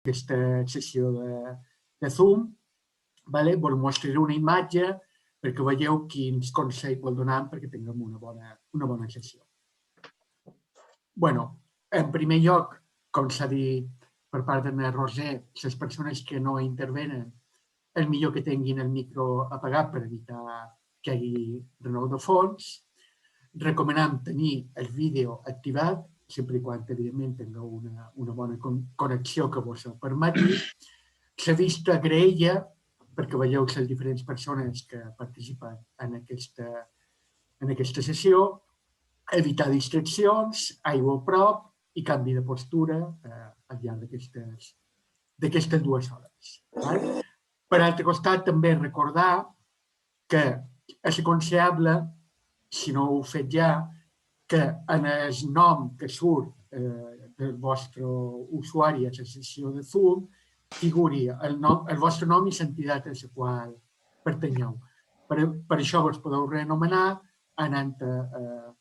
aquesta sessió de Zoom. Vos mostraré una imatge perquè veieu quins consells vol donar perquè tinguem una bona sessió. En primer lloc, com s'ha dit per part d'Anna Roser, les persones que no intervenen, és millor que tinguin el micro apagat per evitar que hi hagi renou de fons. Recomanem tenir el vídeo activat, sempre i quan, evidentment, tingueu una bona connexió que vos ho permeti. La vista graella, perquè veieu les diferents persones que participen en aquesta sessió, evitar distraccions, aigua a prop i canvi de postura al llarg d'aquestes 2 hores. Per altre costat, també recordar que és aconsellable, si no ho heu fet ja, que en el nom que surt del vostre usuari a la sessió de Zoom figuri el vostre nom i l'entitat a la qual pertanyeu. Per això vos podeu reanomenar anant a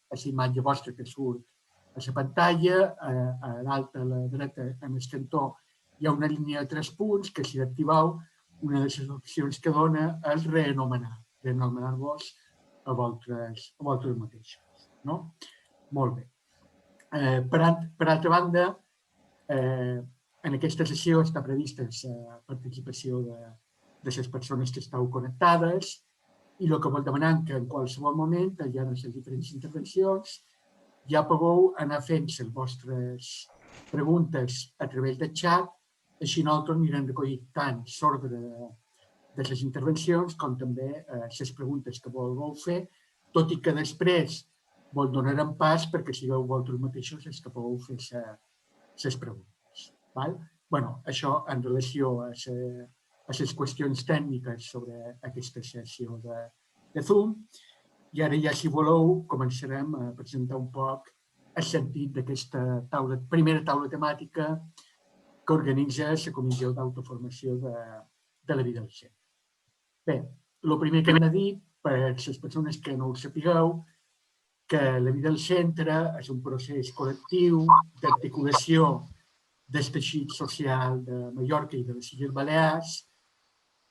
la imatge vostra que surt a la pantalla, a dalt a la dreta, en el cantó, hi ha una línia de 3 punts que, si l'activeu, una de les opcions que dona és reanomenar-vos a vosaltres mateixos. Molt bé. Per altra banda, en aquesta sessió està prevista la participació de les persones que esteu connectades i el que vol demanar que en qualsevol moment, al llarg de les diferents intervencions, ja pugueu anar fent les vostres preguntes a través del xat, així nosaltres anirem recollint tant l'ordre de les intervencions com també les preguntes que vulgueu fer, tot i que després vos donarem pas perquè sigueu vosaltres mateixos els que pugueu fer les preguntes. Això en relació a les qüestions tècniques sobre aquesta sessió de Zoom. I ara ja, si voleu, començarem a presentar un poc el sentit d'aquesta primera taula temàtica que organitza la Comissió d'Autoformació de la Vida del Centre. Bé, el primer que hem de dir, per a les persones que no ho sapigueu, que la Vida del Centre és un procés col·lectiu d'articulació del teixit social de Mallorca i de les Illes Balears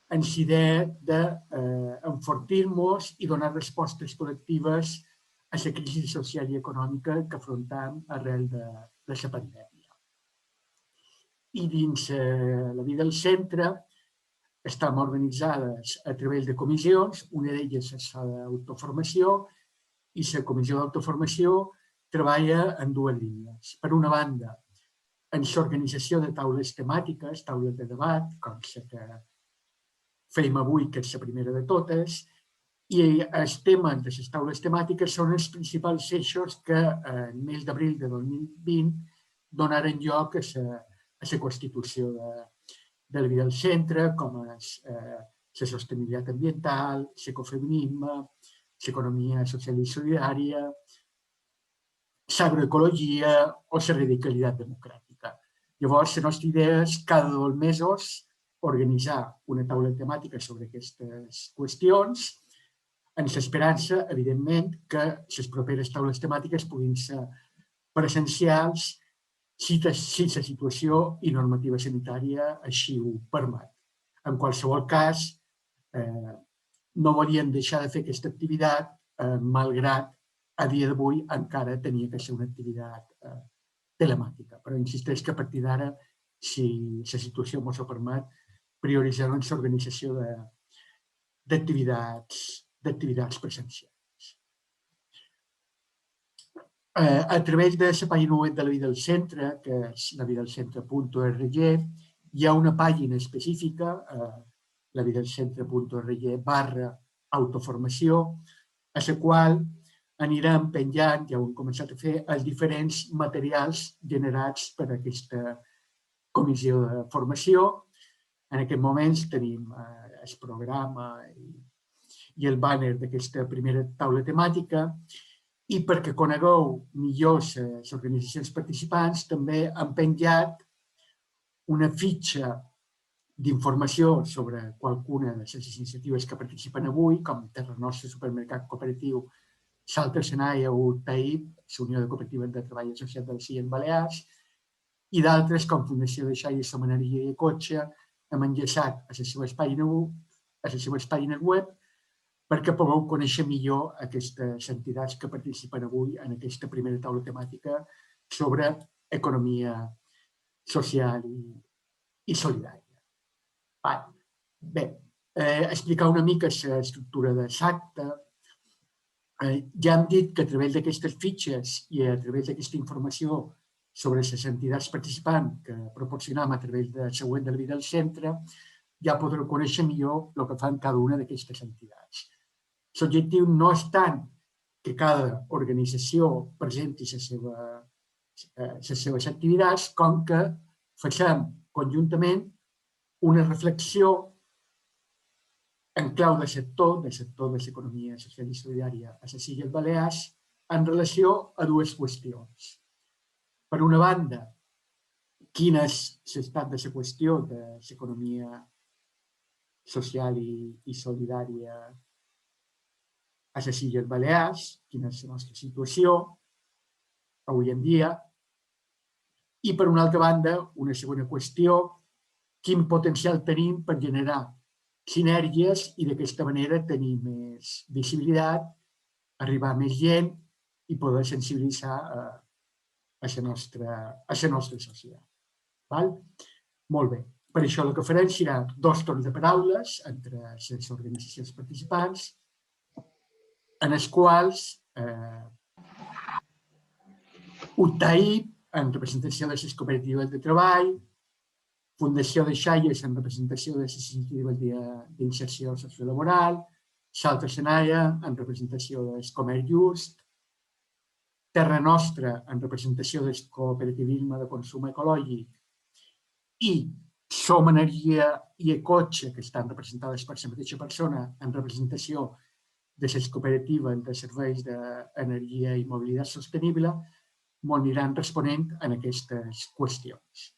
en l'idea d'enfortir-nos i donar respostes col·lectives a la crisi social i econòmica que afrontem arrel de la pandèmia. I dins la Vida del Centre estem organitzades a través de comissions, una d'elles és l'autoformació, i la Comissió d'Autoformació treballa en 2 línies. Per una banda, en l'organització de taules temàtiques, taules de debat, com la que fem avui, que és la primera de totes, i els temes de les taules temàtiques són els principals eixos que el mes d'abril de 2020 donaren lloc a la constitució de la Vida del Centre, com és la sostenibilitat ambiental, l'ecofeminisme, l'economia social i solidària, l'agroecologia o la radicalitat democràtica. Llavors, la nostra idea és cada 2 mesos organitzar una taula temàtica sobre aquestes qüestions, en l'esperança, evidentment, que les properes taules temàtiques puguin ser presencials si la situació i normativa sanitària així ho permet. En qualsevol cas, no volíem deixar de fer aquesta activitat, malgrat a dia d'avui encara tenia que ser una activitat telemàtica. Però insisteix que a partir d'ara, si la situació ens ho permet, prioritzarem l'organització d'activitats presencials. A través de la pàgina web de la Vida del Centre, que és lavidelcentre.org, hi ha una pàgina específica, lavidelcentre.org/autoformació, a la qual anirem penjant, ja ho hem començat a fer, els diferents materials generats per aquesta comissió de formació. En aquest moment tenim el programa i el bàner d'aquesta primera taula temàtica, i perquè conegueu millor les organitzacions participants, també hem penjat una fitxa d'informació sobre qualcuna de les iniciatives que participen avui, com Terra Nostra, Supermercat Cooperatiu, Salta Senaia o TAIP, la Unió de Cooperatives de Treball Associat de les Illes Balears, i d'altres, com Fundació de Xai, Somaneria i Cotxe, hem enllaçat a les seves pàgines web perquè pugueu conèixer millor aquestes entitats que participen avui en aquesta primera taula temàtica sobre economia social i solidària. Bé, explicar una mica l'estructura de l'acte. Ja hem dit que a través d'aquestes fitxes i a través d'aquesta informació sobre les entitats participants que proporcionam a través del següent del vida al centre, ja podreu conèixer millor el que fan cada una d'aquestes entitats. L'objectiu no és tant que cada organització presenti les seves activitats, com que facem conjuntament una reflexió en clau de sector de l'economia social i solidària a les Illes Balears en relació a dues qüestions. Per una banda, quin és l'estat de la qüestió de l'economia social i solidària a les Illes Balears, quina és la nostra situació avui en dia, i per una altra banda, una segona qüestió, quin potencial tenim per generar sinergies i d'aquesta manera tenir més visibilitat, arribar a més gent i poder sensibilitzar a la nostra societat. Molt bé. Per això el que farem serà 2 torns de paraules entre les organitzacions participants, en els quals UTAIP, en representació de les cooperatives de treball, Fundació de Xalles, en representació de les iniciatives d'inserció sociolaboral, Salta Senaia, en representació del comerç just, Terra Nostra, en representació del cooperativisme de consum ecològic, i Som Energia i Ecotxe, que estan representades per la mateixa persona, en representació de les cooperatives de serveis d'energia i mobilitat sostenible, m'ho aniran responent en aquestes qüestions.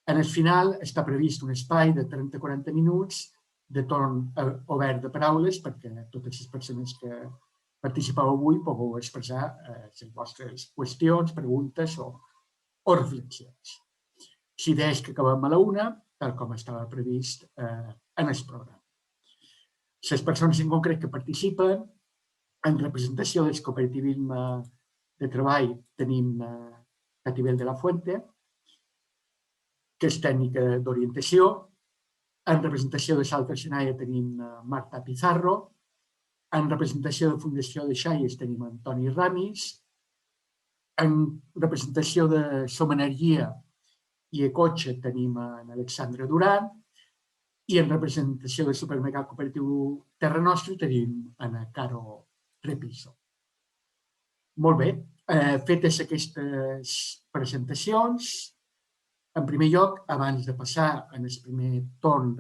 En el final està previst un espai de 30-40 minuts de torn obert de paraules perquè totes les persones que participeu avui pugueu expressar les vostres qüestions, preguntes o reflexions. L'idea és que acabem a la 1, tal com estava previst en el programa. Les persones en concret que participen, en representació del cooperativisme de treball, tenim Catibel de la Fuente, que és tècnica d'orientació. En representació de Salta Senaia tenim Marta Pizarro. En representació de Fundació de Xalles tenim Antoni Ramis. En representació de Som Energia i Ecotxe tenim Alexandra Duran. I en representació del supermercat cooperatiu Terra Nostra tenim Caro Repiso. Molt bé. Fetes aquestes presentacions, en primer lloc, abans de passar en el primer torn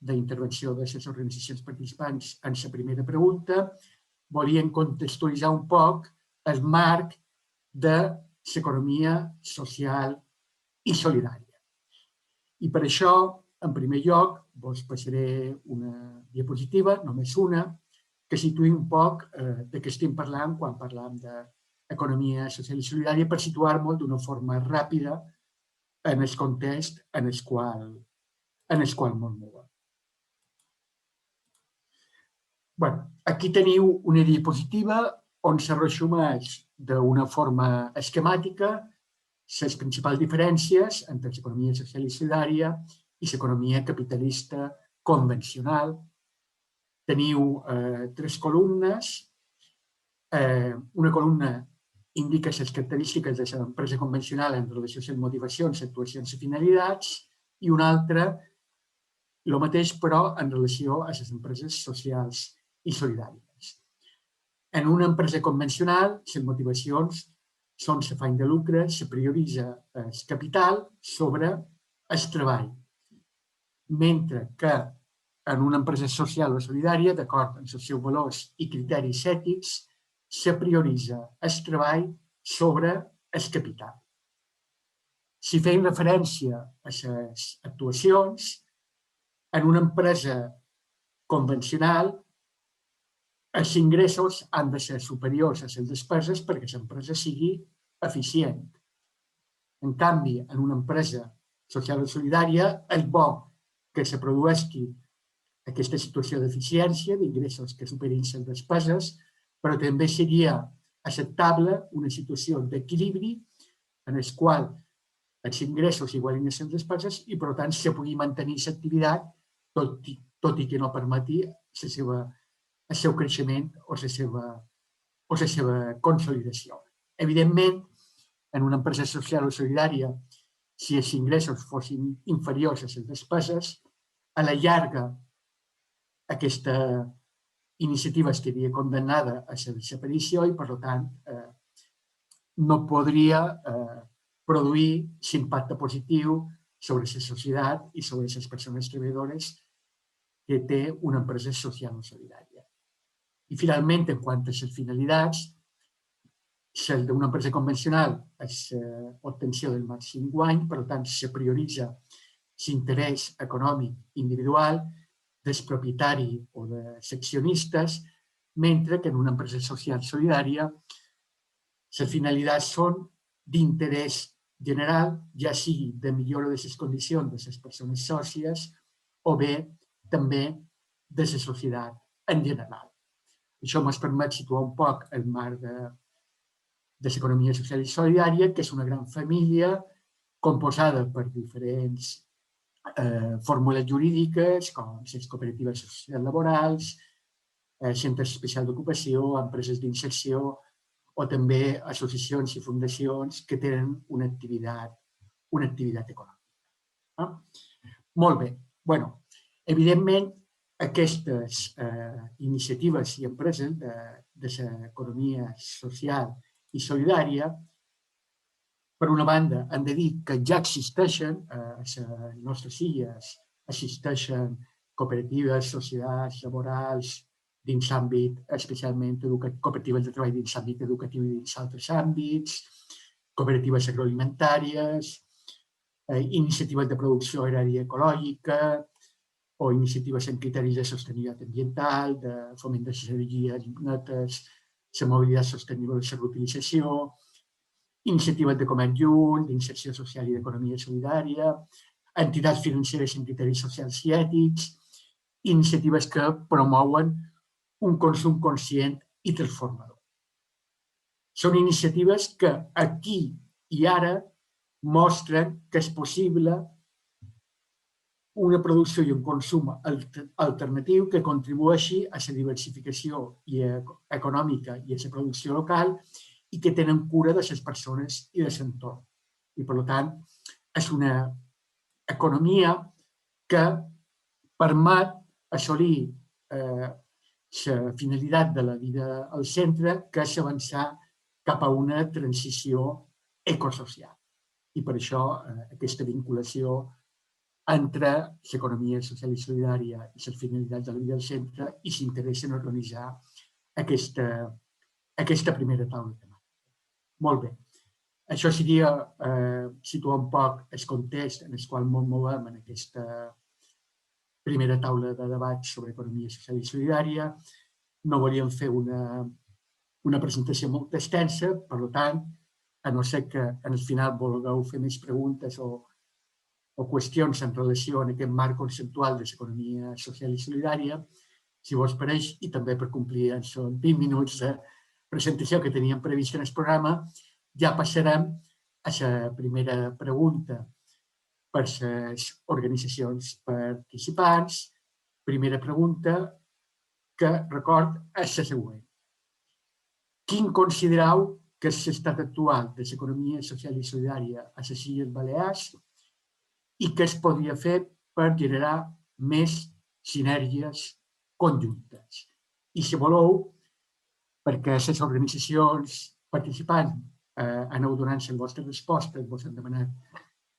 d'intervenció de les organitzacions participants en la primera pregunta, volíem contextualitzar un poc el marc de l'economia social i solidària. I per això, en primer lloc, vos passaré una diapositiva, només una, que situï un poc de què estem parlant quan parlam d'economia social i solidària per situar-nos d'una forma ràpida en el context en el qual ens movem. Aquí teniu una diapositiva on se resumeix d'una forma esquemàtica les principals diferències entre l'economia social i solidària i l'economia capitalista convencional. Teniu 3 columnes. Una columna indica les característiques de l'empresa convencional en relació a les motivacions, actuacions i finalitats, i una altra, el mateix, però en relació a les empreses socials i solidàries. En una empresa convencional, les motivacions són l'afany de lucre, se prioritza el capital sobre el treball, mentre que en una empresa social o solidària, d'acord amb els seus valors i criteris ètics, se prioritza el treball sobre el capital. Si fem referència a les actuacions, en una empresa convencional, els ingressos han de ser superiors a les despeses perquè l'empresa sigui eficient. En canvi, en una empresa social o solidària és bo que se produeixi aquesta situació d'eficiència, d'ingressos que superin les despeses, però també seria acceptable una situació d'equilibri en el qual els ingressos igualin les despeses i, per tant, se pugui mantenir l'activitat tot i que no permeti el seu creixement o la seva consolidació. Evidentment, en una empresa social o solidària, si els ingressos fossin inferiors a les despeses, a la llarga aquesta iniciativa estaria condemnada a la desaparició i, per tant, no podria produir l'impacte positiu sobre la societat i sobre les persones treballadores que té una empresa social o solidària. I, finalment, en quant a les finalitats, la d'una empresa convencional és l'obtenció del màxim guany, per tant, se prioritza l'interès econòmic individual del propietari o dels accionistes, mentre que en una empresa social solidària les finalitats són d'interès general, ja sigui de millora de les condicions de les persones sòcies o bé també de la societat en general. Això ens permet situar un poc el marc de l'economia social i solidària, que és una gran família composada per diferents fórmules jurídiques, com les cooperatives socials laborals, centres especials d'ocupació, empreses d'inserció o també associacions i fundacions que tenen una activitat econòmica. Molt bé. Evidentment, aquestes iniciatives i empreses de l'economia social i solidària, per una banda, hem de dir que ja existeixen a les nostres illes, existeixen cooperatives, societats laborals dins l'àmbit especialment cooperatives de treball dins l'àmbit educatiu i dins altres àmbits, cooperatives agroalimentàries, iniciatives de producció agrària ecològica o iniciatives amb criteris de sostenibilitat ambiental, de foment de les energies netes, la mobilitat sostenible de la reutilització, iniciatives de comerç just, d'inserció social i d'economia solidària, entitats financeres amb criteris socials i ètics, iniciatives que promouen un consum conscient i transformador. Són iniciatives que aquí i ara mostren que és possible una producció i un consum alternatiu que contribueixi a la diversificació econòmica i a la producció local i que tenen cura de les persones i de l'entorn. I, per tant, és una economia que permet assolir la finalitat de la vida al centre, que és avançar cap a una transició ecosocial. I per això aquesta vinculació entre l'economia social i solidària i les finalitats de la vida al centre i s'interessa en organitzar aquesta primera taula temàtica. Molt bé. Això seria situar un poc el context en el qual ens movem en aquesta primera taula de debat sobre economia social i solidària. No volíem fer una presentació molt extensa, per tant, a no ser que en el final vulgueu fer més preguntes o qüestions en relació amb aquest marc conceptual de l'economia social i solidària, si vos pareix, i també per complir els 20 minuts de presentació que teníem previst en el programa, ja passarem a la primera pregunta per les organitzacions participants. Primera pregunta, que record és la següent. Quin considereu que és l'estat actual de l'economia social i solidària a les Illes Balears i què es podria fer per generar més sinergies conjuntes? I si voleu, perquè les organitzacions participants aneu donant les vostres respostes, vos hem demanat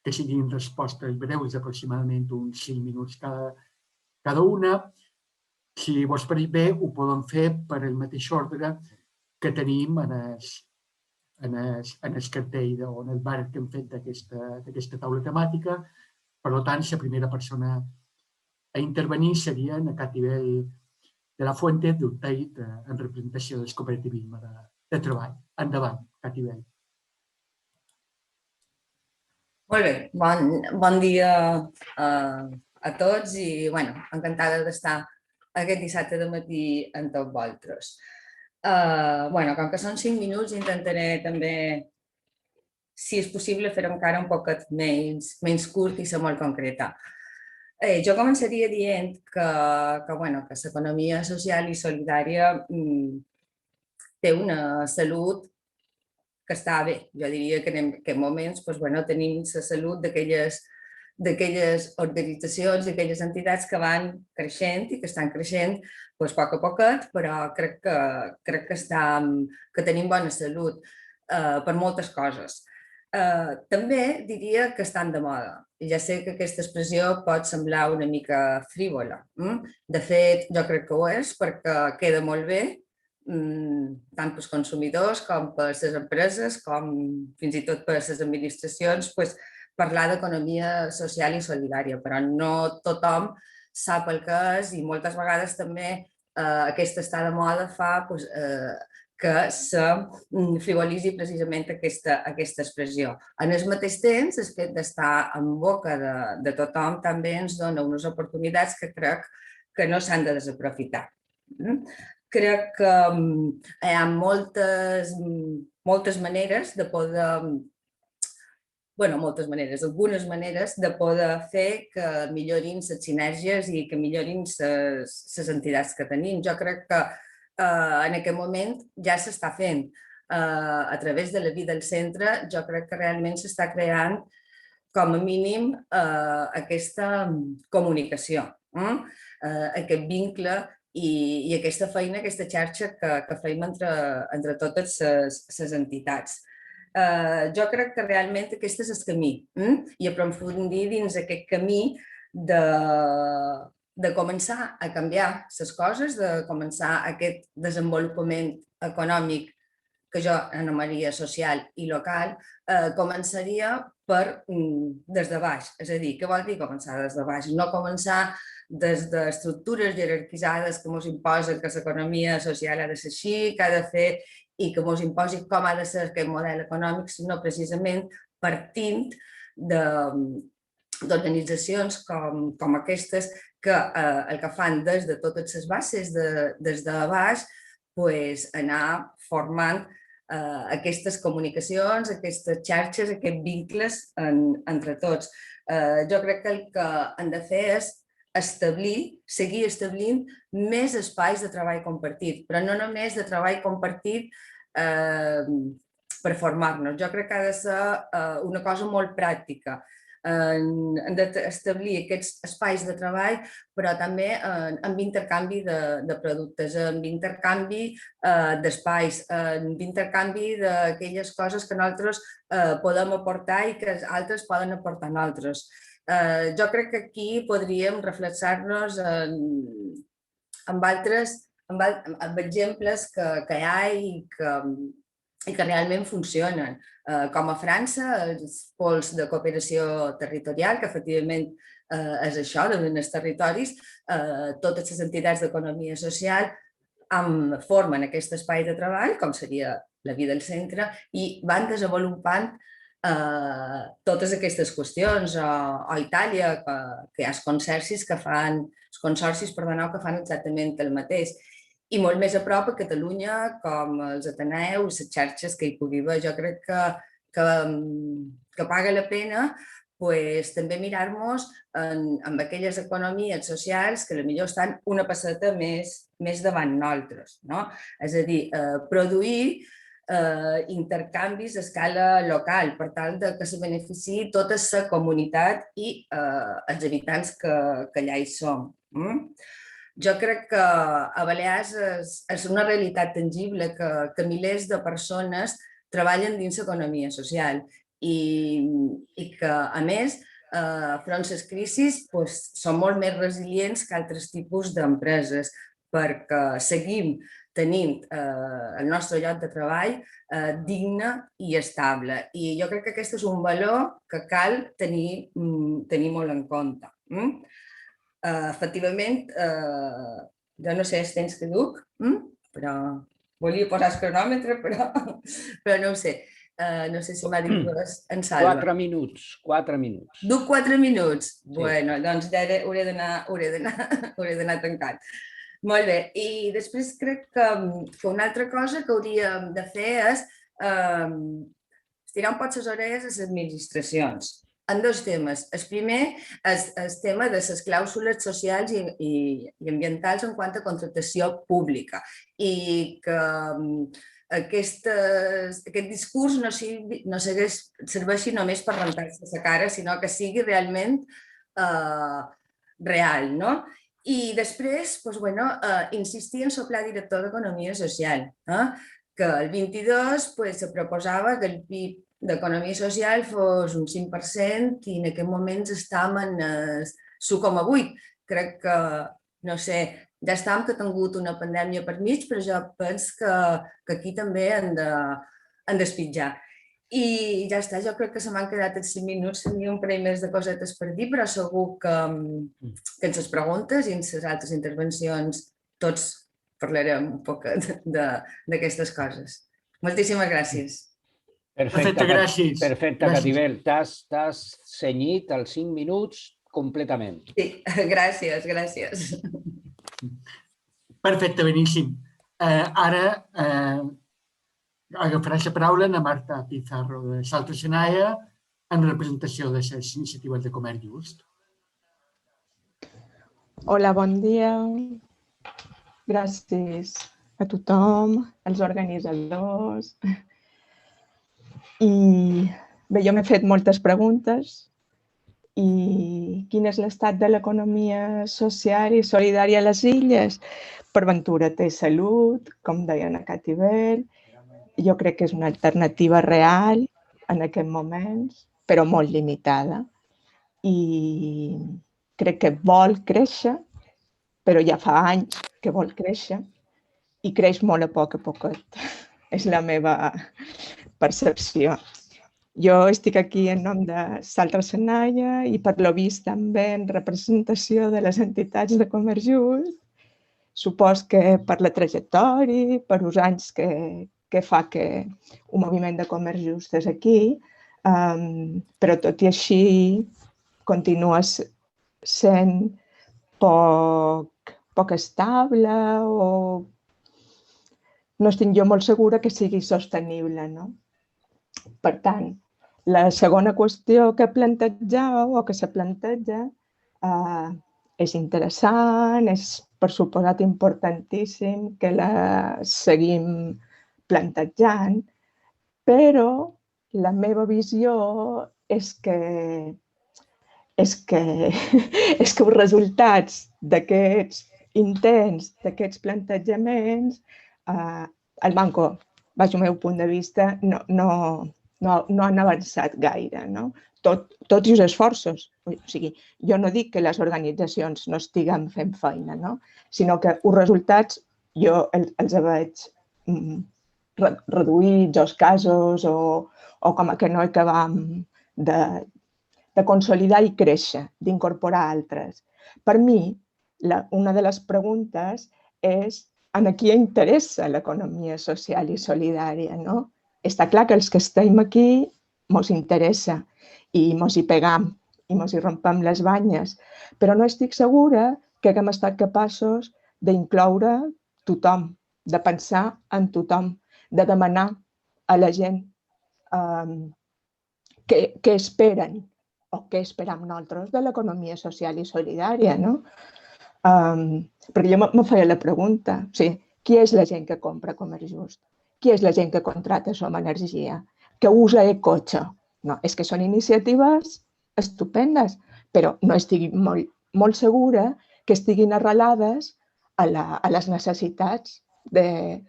que siguin respostes breus d'aproximadament uns 5 minuts cada una. Si vos pareix bé, ho podem fer per el mateix ordre que tenim en el cartell o en el marc que hem fet d'aquesta taula temàtica. Per tant, la primera persona a intervenir seria na Catibel de la Fuente, d'Urteit, en representació del cooperativisme de treball. Endavant, Catibel. Molt bé, bon dia a tots i encantada d'estar aquest dissabte de matí amb tots vosaltres. Com que són 5 minuts, intentaré també, si és possible, fer-ho encara un poc menys curt i ser molt concreta. Jo començaria dient que l'economia social i solidària té una salut que està bé. Jo diria que en aquests moments tenim la salut d'aquelles organitzacions, d'aquelles entitats que van creixent i que estan creixent a poc a poquet, però crec que tenim bona salut per moltes coses. També diria que estan de moda. Ja sé que aquesta expressió pot semblar una mica frívola. De fet, jo crec que ho és perquè queda molt bé tant pels consumidors com per les empreses, com fins i tot per les administracions, parlar d'economia social i solidària, però no tothom sap el que és i moltes vegades també aquesta estada de moda fa que se frivolitzi precisament aquesta expressió. En el mateix temps, el fet d'estar en boca de tothom també ens dona unes oportunitats que crec que no s'han de desaprofitar. Crec que hi ha moltes maneres de poder, algunes maneres de poder fer que millorin les sinergies i que millorin les entitats que tenim. Jo crec que en aquest moment ja s'està fent. A través de la vida al centre, jo crec que realment s'està creant com a mínim aquesta comunicació, aquest vincle i aquesta feina, aquesta xarxa que fem entre totes les entitats. Jo crec que realment aquest és el camí i aprofundir dins aquest camí de començar a canviar les coses, de començar aquest desenvolupament econòmic que jo anomenaria social i local, començaria des de baix. És a dir, què vol dir començar des de baix? No començar des d'estructures jerarquitzades que ens imposen que l'economia social ha de ser així, que ha de fer i que ens imposi com ha de ser aquest model econòmic, sinó precisament partint d'organitzacions com aquestes que el que fan des de totes les bases, des de baix, anar formant aquestes comunicacions, aquestes xarxes, aquests vincles entre tots. Jo crec que el que han de fer és seguir establint més espais de treball compartit, però no només de treball compartit per formar-nos. Jo crec que ha de ser una cosa molt pràctica. Han d'establir aquests espais de treball, però també amb intercanvi de productes, amb intercanvi d'espais, amb intercanvi d'aquelles coses que nosaltres podem aportar i que altres poden aportar a nosaltres. Jo crec que aquí podríem reflexar-nos amb exemples que hi ha i que realment funcionen. Com a França, els pols de cooperació territorial, que efectivament és això, en els territoris, totes les entitats d'economia social formen aquest espai de treball, com seria la vida al centre, i van desenvolupant totes aquestes qüestions. O Itàlia, que hi ha els consorcis que fan exactament el mateix. I molt més a prop a Catalunya, com els Ateneus, les xarxes que hi pugui haver. Jo crec que paga la pena també mirar-nos amb aquelles economies socials que potser estan una passeta més davant nosaltres. És a dir, produir intercanvis a escala local per tal que se beneficiï tota la comunitat i els habitants que allà hi som. Jo crec que a Balears és una realitat tangible que milers de persones treballen dins l'economia social i que, a més, enfront de les crisis, són molt més resilients que altres tipus d'empreses perquè seguim tenint el nostre lloc de treball digne i estable. I jo crec que aquest és un valor que cal tenir molt en compte. Efectivament, jo no sé els temps que duc, però volia posar el cronòmetre, però no ho sé. No sé si m'ha dit en Salva. 4 minuts, 4 minuts. Duc 4 minuts? Bueno, doncs ja hauré d'anar tancant. Molt bé, i després crec que una altra cosa que hauríem de fer és estirar un poc les orelles a les administracions en dos temes. El primer és el tema de les clàusules socials i ambientals en quant a contractació pública i que aquest discurs no serveixi només per rentar-se la cara, sinó que sigui realment real, no? I després, insistir en el pla director d'Economia Social, que el 22 se proposava que el PIB d'Economia Social fos un 5% i en aquest moment estem en 1,8%. Crec que, no sé, ja estàvem que ha tingut una pandèmia per mig, però jo penso que aquí també han d'espitjar. I ja està, jo crec que se m'han quedat els 5 minuts, tenia un parell més de cosetes per dir, però segur que en les preguntes i en les altres intervencions tots parlarem un poc d'aquestes coses. Moltíssimes gràcies. Perfecte, gràcies. Perfecte, Catibel. T'has cenyit els 5 minuts completament. Sí, gràcies. Perfecte, beníssim. Ara agafarà la paraula la Marta Pizarro de Salto Senaia en representació de les iniciatives de comerç just. Hola, bon dia. Gràcies a tothom, als organitzadors. I bé, jo m'he fet moltes preguntes. I quin és l'estat de l'economia social i solidària a les illes? Per ventura té salut, com deia la Catibel. Jo crec que és una alternativa real en aquests moments, però molt limitada. I crec que vol créixer, però ja fa anys que vol créixer i creix molt a poc. És la meva percepció. Jo estic aquí en nom de Salto Senaia i per lo vist també en representació de les entitats de comerç just. Supos que per la trajectòria, per els anys que fa que un moviment de comerç just és aquí, però tot i així continua sent poc estable o no estic jo molt segura que sigui sostenible, no? Per tant, la segona qüestió que plantejau o que se planteja és interessant, és per suposat importantíssim que la seguim plantejant, però la meva visió és que els resultats d'aquests intents, d'aquests plantejaments, el manco, baix el meu punt de vista, no han avançat gaire, no? Tot i els esforços. O sigui, jo no dic que les organitzacions no estiguem fent feina, no? Sinó que els resultats jo els veig reduïts, els casos, o com que no acabem de consolidar i créixer, d'incorporar altres. Per mi, una de les preguntes és a qui interessa l'economia social i solidària, no? Està clar que els que estem aquí ens interessa i ens hi pegam i ens hi rompem les banyes, però no estic segura que haguem estat capaços d'incloure tothom, de pensar en tothom, de demanar a la gent què esperen o què esperam nosaltres de l'economia social i solidària, no? Perquè jo me feia la pregunta, qui és la gent que compra comerç just? Qui és la gent que contrata Som Energia? Que usa cotxe? No, és que són iniciatives estupendes, però no estic molt segura que estiguin arrelades a les necessitats de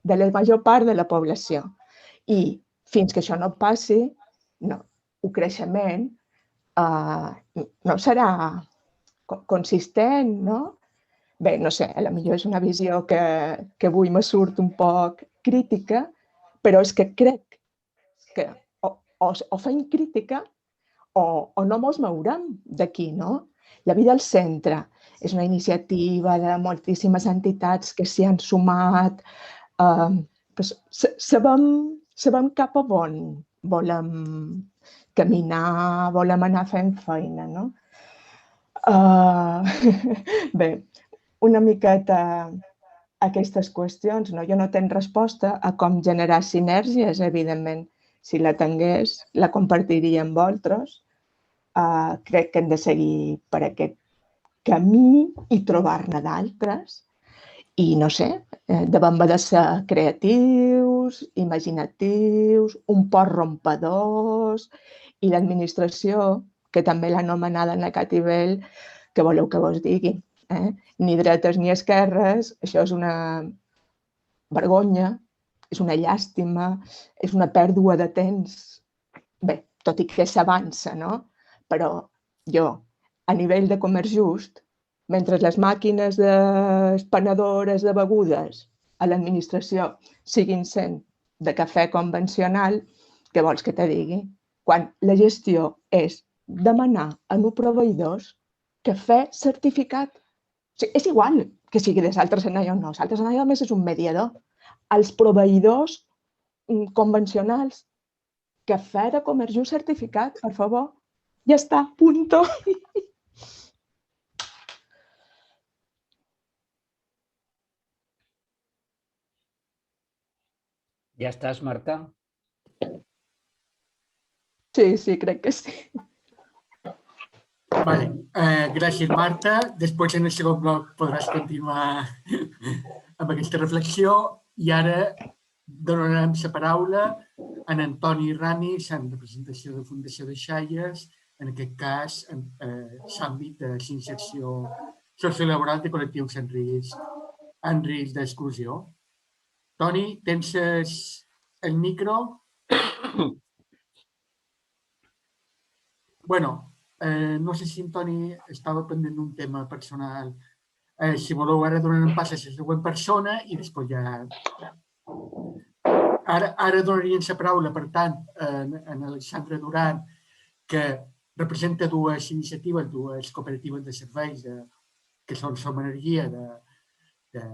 la major part de la població. I fins que això no passi, el creixement no serà consistent, no? Bé, no sé, potser és una visió que avui me surt un poc crítica, però és que crec que o fem crítica o no ens mourem d'aquí, no? La vida al centre és una iniciativa de moltíssimes entitats que s'hi han sumat. Sabem sabem cap a on volem caminar, volem anar fent feina, no? Bé, una miqueta aquestes qüestions, no? Jo no tenc resposta a com generar sinergies, evidentment. Si la tingués, la compartiria amb vosaltres. Crec que hem de seguir per aquest camí i trobar-ne d'altres. I no sé, devem de ser creatius, imaginatius, un poc rompedors, i l'administració, que també l'ha anomenada Necatibel, que voleu que vos digui. Ni dretes ni esquerres, això és una vergonya, és una llàstima, és una pèrdua de temps. Bé, tot i que s'avança, no? Però jo, a nivell de comerç just, mentre les màquines expenedores de begudes a l'administració siguin sent de cafè convencional, què vols que te digui? Quan la gestió és demanar a uns proveïdors cafè certificat. O sigui, és igual que sigui de Saltres Senai o no. Saltres Senai només és un mediador. Els proveïdors convencionals, cafè de comerç just certificat, per favor. Ja està, punto. Ja estàs, Marta? Sí, crec que sí. Vale. Gràcies, Marta. Després, en el segon bloc, podràs continuar amb aquesta reflexió. I ara donarem la paraula a Antoni Ramis, en representació de Fundació de Xalles, en aquest cas, en l'àmbit de l'inserció sociolaboral de col·lectius en risc d'exclusió. Toni, tens el micro? Bueno, no sé si en Toni estava pendent d'un tema personal. Si voleu, ara donarem pas a la següent persona i després ja... Ara donarien la paraula, per tant, a Alexandra Duran, que representa dues iniciatives, dues cooperatives de serveis, que són Som Energia, de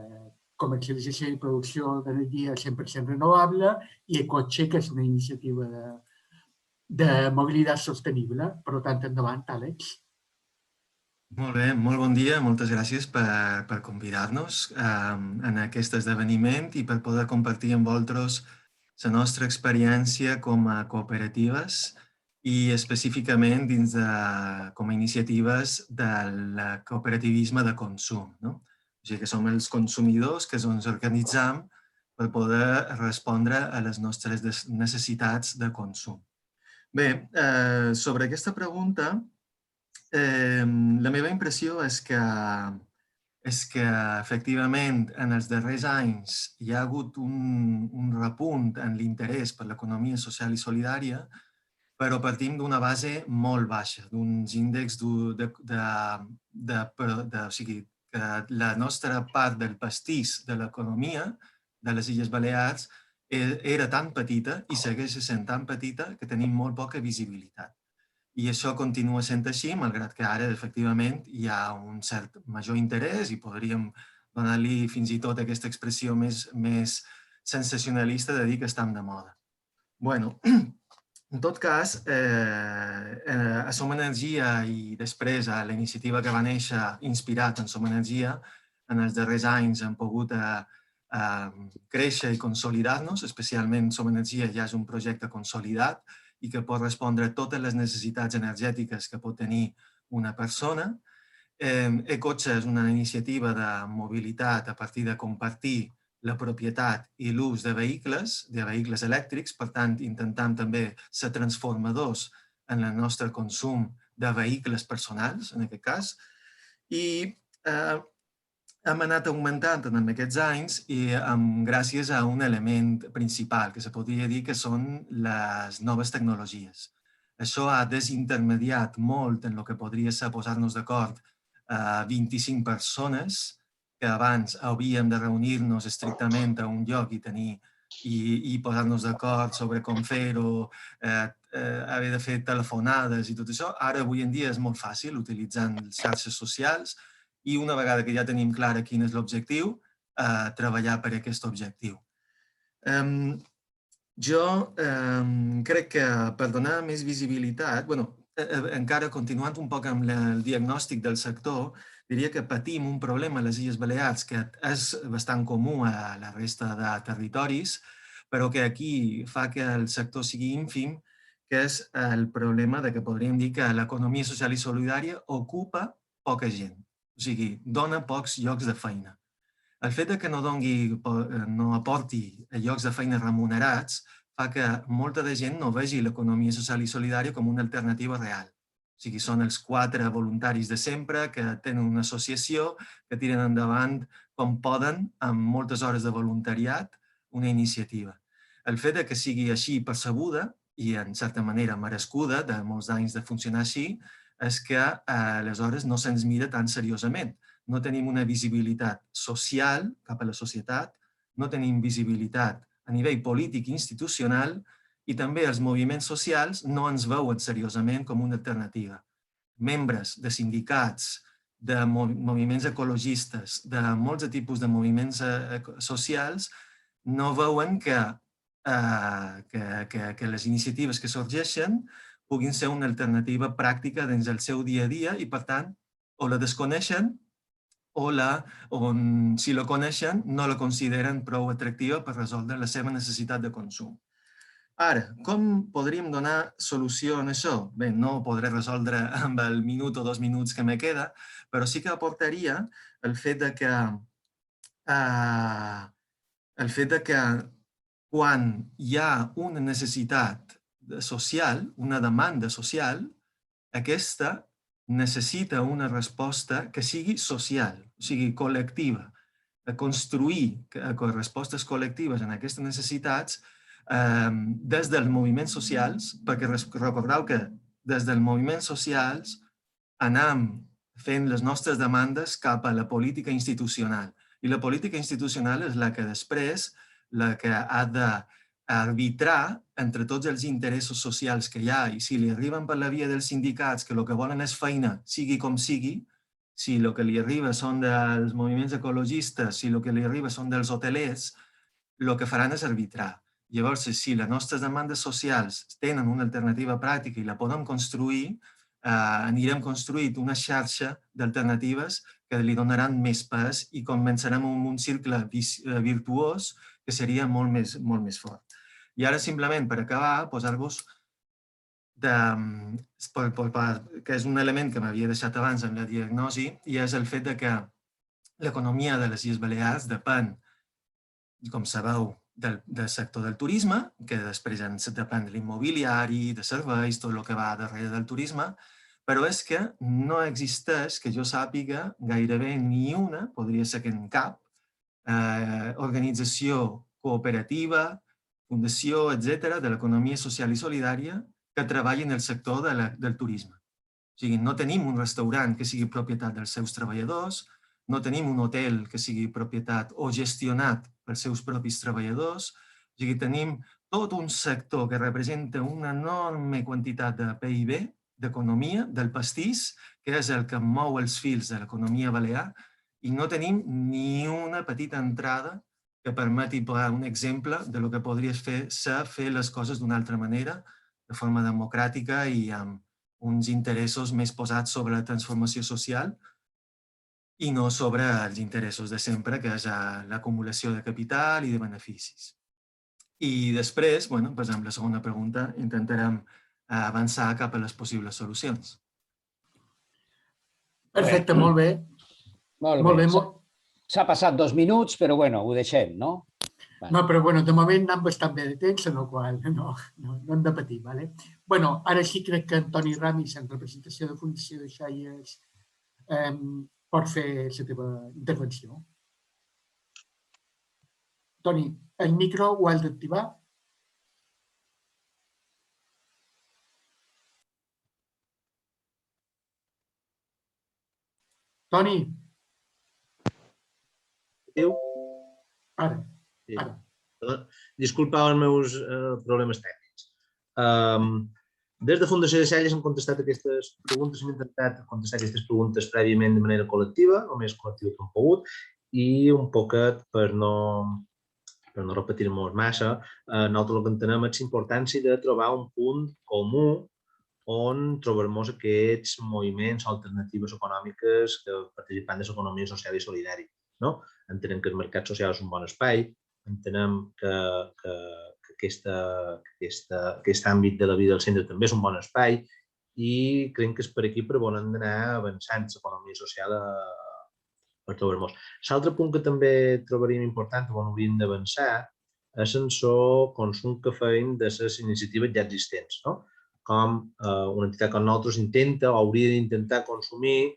comercialització i producció d'energia 100% renovable, i Ecotxe, que és una iniciativa de mobilitat sostenible. Per tant, endavant, Àlex. Molt bé, molt bon dia. Moltes gràcies per convidar-nos en aquest esdeveniment i per poder compartir amb vosaltres la nostra experiència com a cooperatives i específicament com a iniciatives del cooperativisme de consum. O sigui que som els consumidors que ens organitzam per poder respondre a les nostres necessitats de consum. Bé, sobre aquesta pregunta, la meva impressió és que efectivament en els darrers anys hi ha hagut un repunt en l'interès per l'economia social i solidària, però partim d'una base molt baixa, d'uns índexs o sigui, que la nostra part del pastís de l'economia de les Illes Balears era tan petita i segueix sent tan petita que tenim molt poca visibilitat. I això continua sent així, malgrat que ara, efectivament, hi ha un cert major interès i podríem donar-li fins i tot aquesta expressió més sensacionalista de dir que estem de moda. Bueno, en tot cas, a Som Energia i després a la iniciativa que va néixer inspirat en Som Energia, en els darrers anys hem pogut créixer i consolidar-nos, especialment Som Energia ja és un projecte consolidat i que pot respondre a totes les necessitats energètiques que pot tenir una persona. Ecotxe és una iniciativa de mobilitat a partir de compartir la propietat i l'ús de vehicles elèctrics, per tant, intentant també ser transformadors en el nostre consum de vehicles personals, en aquest cas. I hem anat augmentant en aquests anys i gràcies a un element principal, que se podria dir que són les noves tecnologies. Això ha desintermediat molt en el que podria ser posar-nos d'acord 25 persones, que abans hauríem de reunir-nos estrictament a un lloc i posar-nos d'acord sobre com fer-ho, haver de fer telefonades i tot això. Ara, avui en dia, és molt fàcil utilitzant xarxes socials i una vegada que ja tenim clar quin és l'objectiu, treballar per aquest objectiu. Jo crec que per donar més visibilitat, encara continuant un poc amb el diagnòstic del sector, diria que patim un problema a les Illes Balears que és bastant comú a la resta de territoris, però que aquí fa que el sector sigui ínfim, que és el problema de que podríem dir que l'economia social i solidària ocupa poca gent, o sigui, dona pocs llocs de feina. El fet que no aporti llocs de feina remunerats fa que molta de gent no vegi l'economia social i solidària com una alternativa real. O sigui, són els 4 voluntaris de sempre que tenen una associació, que tiren endavant com poden, amb moltes hores de voluntariat, una iniciativa. El fet que sigui així percebuda i, en certa manera, merescuda, de molts anys de funcionar així, és que aleshores no se'ns mira tan seriosament. No tenim una visibilitat social cap a la societat, no tenim visibilitat a nivell polític i institucional i també els moviments socials no ens veuen seriosament com una alternativa. Membres de sindicats, de moviments ecologistes, de molts tipus de moviments socials no veuen que les iniciatives que sorgeixen puguin ser una alternativa pràctica dins el seu dia a dia i, per tant, o la desconeixen o si la coneixen no la consideren prou atractiva per resoldre la seva necessitat de consum. Ara, com podríem donar solució a això? Bé, no ho podré resoldre amb el minut o 2 minuts que me queda, però sí que aportaria el fet que quan hi ha una necessitat social, una demanda social, aquesta necessita una resposta que sigui social, o sigui, col·lectiva. Construir respostes col·lectives en aquestes necessitats des dels moviments socials, perquè recordeu que des dels moviments socials anem fent les nostres demandes cap a la política institucional. I la política institucional és la que després ha d'arbitrar entre tots els interessos socials que hi ha i si li arriben per la via dels sindicats que el que volen és feina, sigui com sigui, si el que li arriba són dels moviments ecologistes, si el que li arriba són dels hotelers, el que faran és arbitrar. Llavors, si les nostres demandes socials tenen una alternativa pràctica i la podem construir, anirem construint una xarxa d'alternatives que li donaran més pes i començarem un cicle virtuós que seria molt més fort. I ara, simplement, per acabar, posar-vos que és un element que m'havia deixat abans en la diagnosi i és el fet que l'economia de les Illes Balears depèn, com sabeu, del sector del turisme, que després depèn de l'immobiliari, de serveis, tot el que va darrere del turisme, però és que no existeix, que jo sàpiga, gairebé ni una, podria ser que en cap, organització cooperativa, fundació, etc., de l'economia social i solidària que treballi en el sector del turisme. O sigui, no tenim un restaurant que sigui propietat dels seus treballadors, no tenim un hotel que sigui propietat o gestionat pels seus propis treballadors, o sigui, tenim tot un sector que representa una enorme quantitat de PIB, d'economia, del pastís, que és el que mou els fils de l'economia balear, i no tenim ni una petita entrada que permeti posar un exemple del que podria ser fer les coses d'una altra manera, de forma democràtica i amb uns interessos més posats sobre la transformació social i no sobre els interessos de sempre, que és l'acumulació de capital i de beneficis. I després, doncs amb la segona pregunta, intentarem avançar cap a les possibles solucions. Perfecte, molt bé. Molt bé. S'ha passat 2 minuts, però bueno, ho deixem, no? No, però de moment anem bastant bé de temps, en el qual no hem de patir. Ara sí crec que Antoni Ramis, en representació de Fundació de Xaies, pot fer la teva intervenció. Toni, el micro ho has d'activar? Toni? Ara. Disculpeu els meus problemes tècnics. Des de Fundació de Xaies hem contestat aquestes preguntes, hem intentat contestar aquestes preguntes prèviament de manera col·lectiva, o més col·lectiva que hem pogut, i un poquet per no per no repetir-nos massa, nosaltres el que entenem és la importància de trobar un punt comú on trobar-nos aquests moviments o alternatives econòmiques que participen de l'economia social i solidària. Entenem que el mercat social és un bon espai, entenem que aquest àmbit de la vida del centre també és un bon espai i creiem que és per aquí per on hem d'anar avançant l'economia social per trobar-nos. L'altre punt que també trobaríem important on hauríem d'avançar és en el consum que feim de les iniciatives ja existents, com una entitat com nosaltres intenta o hauria d'intentar consumir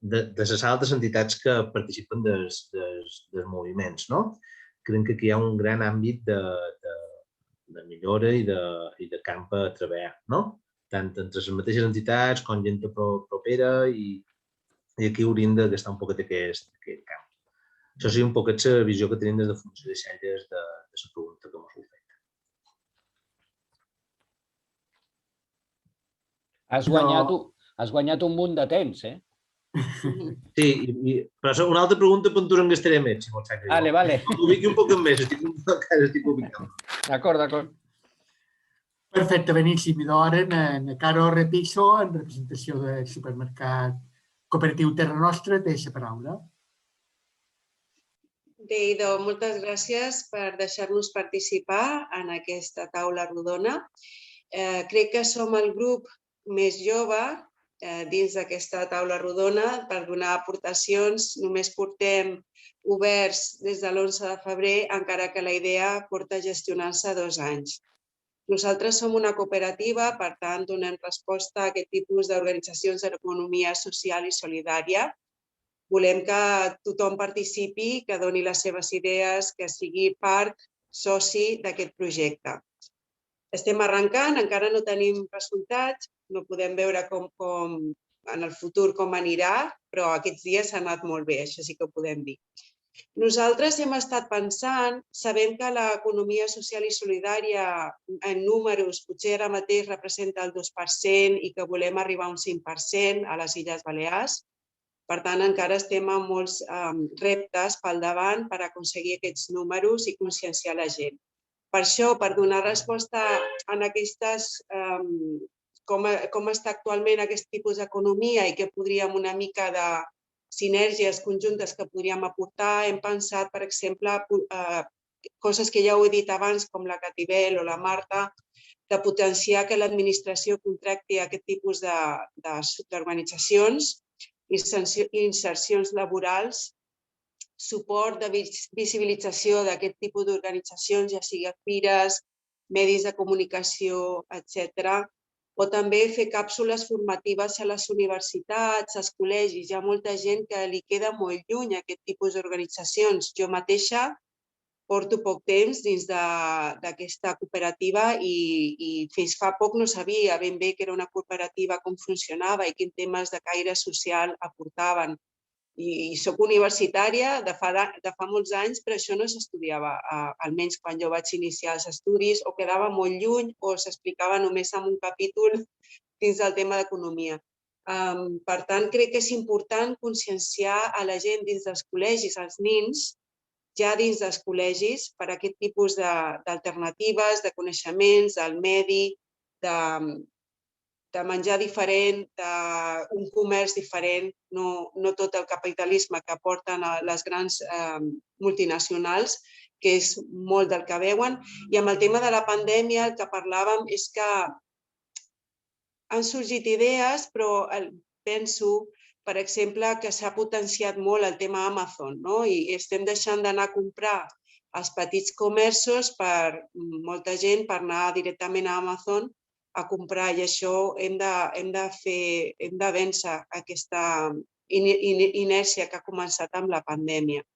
de les altres entitats que participen dels moviments. Creiem que aquí hi ha un gran àmbit de millora i de camp a treballar, tant entre les mateixes entitats com gent propera i aquí hauríem de gastar un poquet aquest camp. Això seria un poquet la visió que tenim des de Fundació de Celles de la pregunta que m'heu fet. Has guanyat un munt de temps, eh? Sí, però una altra pregunta per tu en gastaré més, si vols saber. Vale. Ubiqui un poc més, estic ubicant. D'acord. Perfecte, beníssim. I d'ara, en Caro Repiso, en representació del supermercat cooperatiu Terra Nostra, té la paraula. Bé, doncs, moltes gràcies per deixar-nos participar en aquesta taula rodona. Crec que som el grup més jove dins d'aquesta taula rodona per donar aportacions. Només portem oberts des de l'11 de febrer, encara que la idea porta gestionant-se 2 anys. Nosaltres som una cooperativa, per tant, donem resposta a aquest tipus d'organitzacions de l'economia social i solidària. Volem que tothom participi, que doni les seves idees, que sigui part, soci d'aquest projecte. Estem arrencant, encara no tenim resultats, no podem veure en el futur com anirà, però aquests dies s'ha anat molt bé, això sí que ho podem dir. Nosaltres hem estat pensant, sabem que l'economia social i solidària en números potser ara mateix representa el 2% i que volem arribar a un 5% a les Illes Balears. Per tant, encara estem amb molts reptes pel davant per aconseguir aquests números i conscienciar la gent. Per això, per donar resposta a aquestes, com està actualment aquest tipus d'economia i què podríem una mica de sinergies conjuntes que podríem aportar, hem pensat, per exemple, coses que ja ho he dit abans, com la Catibel o la Marta, de potenciar que l'administració contracti aquest tipus d'organitzacions, insercions laborals, suport de visibilització d'aquest tipus d'organitzacions, ja sigui a fires, medis de comunicació, etc. O també fer càpsules formatives a les universitats, als col·legis. Hi ha molta gent que li queda molt lluny aquest tipus d'organitzacions. Jo mateixa porto poc temps dins d'aquesta cooperativa i fins fa poc no sabia ben bé que era una cooperativa, com funcionava i quins temes de caire social aportaven. I soc universitària de fa molts anys, però això no s'estudiava, almenys quan jo vaig iniciar els estudis, o quedava molt lluny o s'explicava només en un capítol dins del tema d'economia. Per tant, crec que és important conscienciar a la gent dins dels col·legis, als nins, ja dins dels col·legis, per aquest tipus d'alternatives, de coneixements, del medi, de menjar diferent, d'un comerç diferent, no tot el capitalisme que aporten les grans multinacionals, que és molt del que veuen. I amb el tema de la pandèmia el que parlàvem és que han sorgit idees, però penso, per exemple, que s'ha potenciat molt el tema Amazon, i estem deixant d'anar a comprar als petits comerços per molta gent per anar directament a Amazon a comprar, i això hem de vèncer aquesta inèrcia que ha començat amb la pandèmia.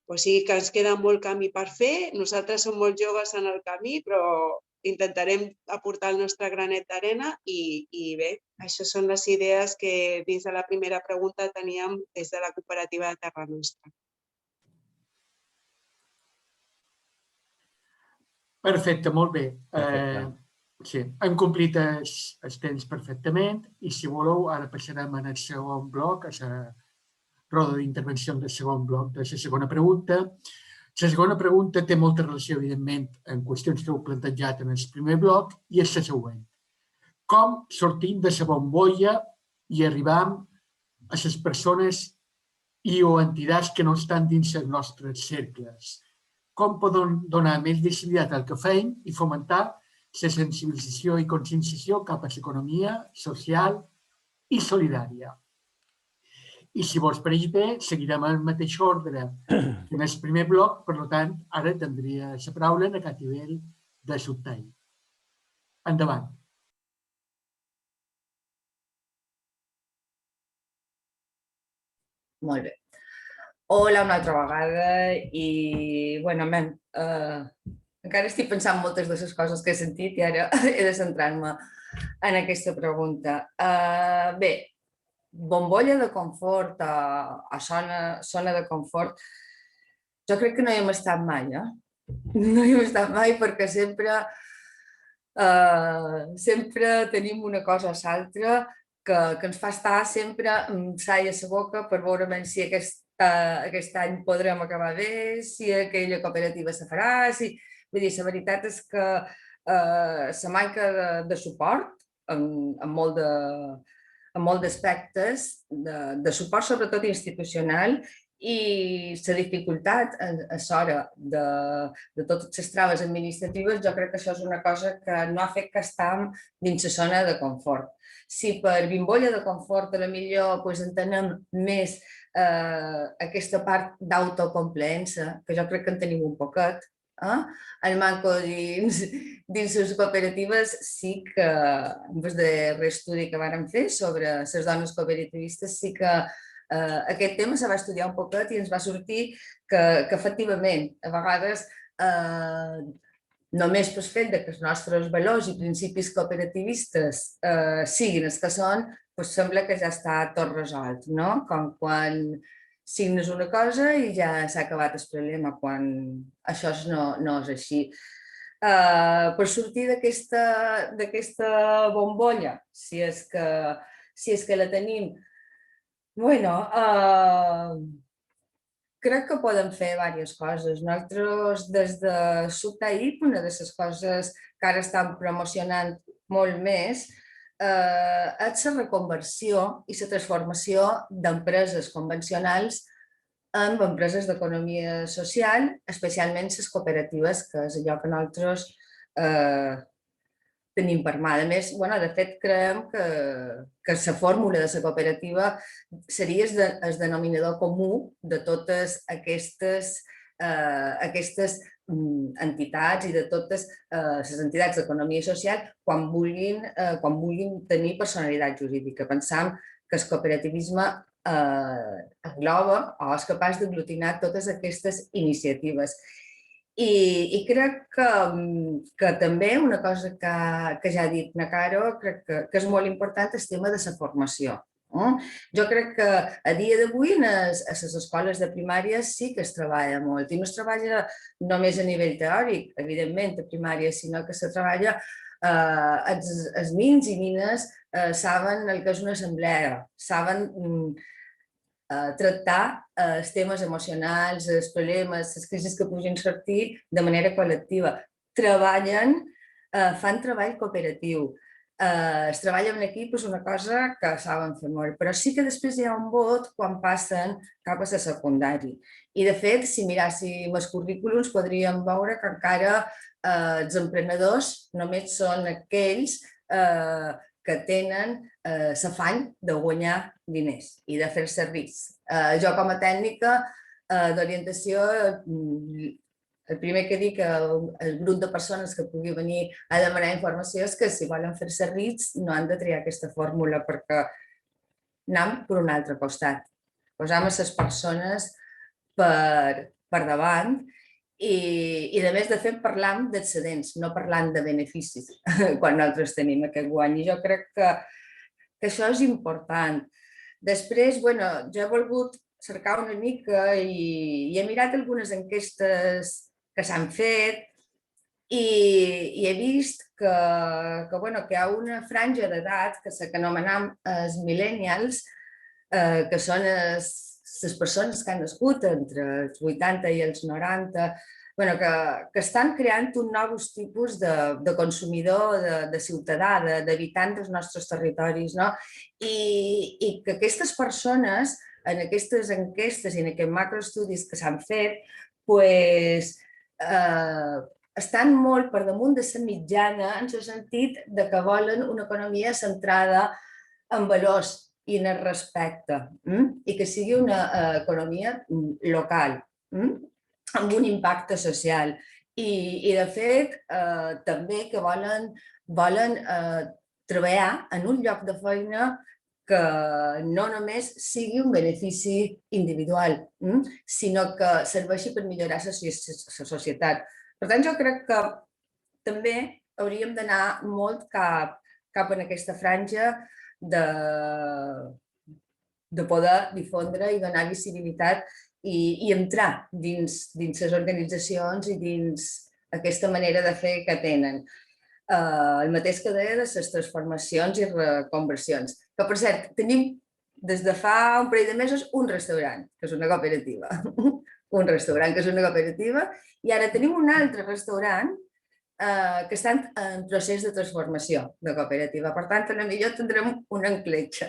O sigui que ens queda molt camí per fer. Nosaltres som molt joves en el camí, però intentarem aportar el nostre granet d'arena i bé, això són les idees que dins de la primera pregunta teníem des de la cooperativa de Terra Nostra. Perfecte, molt bé. Sí, hem complit els temps perfectament i si voleu ara passarem al segon bloc, a roda d'intervenció del segon bloc de la segona pregunta. La segona pregunta té molta relació, evidentment, amb qüestions que heu plantejat en el primer bloc i és la següent. Com sortim de la bombolla i arribam a les persones i o entitats que no estan dins els nostres cercles? Com podem donar més visibilitat al que fem i fomentar la sensibilització i conscienciació cap a l'economia social i solidària? I si vos pareix bé, seguirem el mateix ordre en el primer bloc, per tant, ara tindria la paraula en aquest nivell de Subtall. Endavant. Molt bé. Hola una altra vegada i, bueno, encara estic pensant moltes de les coses que he sentit i ara he de centrar-me en aquesta pregunta. Bé, bombolla de confort o zona de confort, jo crec que no hi hem estat mai, No hi hem estat mai perquè sempre tenim una cosa o l'altra que ens fa estar sempre amb sall a la boca per veure si aquest any podrem acabar bé, si aquella cooperativa se farà. Vull dir, la veritat és que la manca de suport en molt d'aspectes, de suport sobretot institucional, i la dificultat a l'hora de totes les traves administratives, jo crec que això és una cosa que no ha fet que estem dins la zona de confort. Si per bimbolla de confort potser entenem més aquesta part d'autocomplaença, que jo crec que en tenim un poquet, el manco dins les cooperatives, sí que, en el darrer estudi que vàrem fer sobre les dones cooperativistes, sí que aquest tema se va estudiar un poquet i ens va sortir que efectivament, a vegades, només pel fet que els nostres valors i principis cooperativistes siguin els que són, sembla que ja està tot resolt, no? Com quan signes una cosa i ja s'ha acabat el problema, quan això no és així. Per sortir d'aquesta bombolla, si és que la tenim, crec que poden fer diverses coses. Nosaltres, des de Subtaip, una de les coses que ara estan promocionant molt més és la reconversió i la transformació d'empreses convencionals en empreses d'economia social, especialment les cooperatives, que és allò que nosaltres tenim per mà. A més, de fet, creiem que la fórmula de la cooperativa seria el denominador comú de totes aquestes entitats i de totes les entitats d'economia social quan vulguin tenir personalitat jurídica. Pensam que el cooperativisme engloba o és capaç d'aglutinar totes aquestes iniciatives. I crec que també una cosa que ja ha dit na Caro, crec que és molt important el tema de la formació. Jo crec que a dia d'avui a les escoles de primària sí que es treballa molt, i no es treballa només a nivell teòric, evidentment, a primària, sinó que se treballa, els nins i nines saben el que és una assemblea, saben tractar els temes emocionals, els problemes, les crisis que puguin sortir de manera col·lectiva. Fan treball cooperatiu. Es treballa en equip és una cosa que saben fer molt, però sí que després hi ha un vot quan passen cap a la secundària. I, de fet, si miràssim els currículums, podríem veure que encara els emprenedors només són aquells que tenen l'afany de guanyar diners i de fer serveis. Jo, com a tècnica d'orientació, el primer que dic al grup de persones que pugui venir a demanar informació és que si volen fer serveis no han de triar aquesta fórmula perquè anem per un altre costat. Posam les persones per davant i, a més, de fet, parlam d'excedents, no parlam de beneficis quan nosaltres tenim aquest guany. I jo crec que això és important. Després, jo he volgut cercar una mica i he mirat algunes enquestes que s'han fet i he vist que hi ha una franja d'edat que anomenem els millennials, que són els les persones que han nascut entre els 80 i els 90, que estan creant un nous tipus de consumidor, de ciutadà, d'habitant dels nostres territoris, no? I que aquestes persones, en aquestes enquestes i en aquests macroestudis que s'han fet, estan molt per damunt de la mitjana en el sentit de que volen una economia centrada en valors i en el respecte, i que sigui una economia local, amb un impacte social. I de fet, també que volen treballar en un lloc de feina que no només sigui un benefici individual, sinó que serveixi per millorar la societat. Per tant, jo crec que també hauríem d'anar molt cap en aquesta franja de poder difondre i donar visibilitat i entrar dins les organitzacions i dins aquesta manera de fer que tenen. El mateix que deia de les transformacions i reconversions. Que, per cert, tenim des de fa un parell de mesos un restaurant, que és una cooperativa. Un restaurant que és una cooperativa, i ara tenim un altre restaurant que està en procés de transformació de cooperativa. Per tant, potser tindrem una encletxa.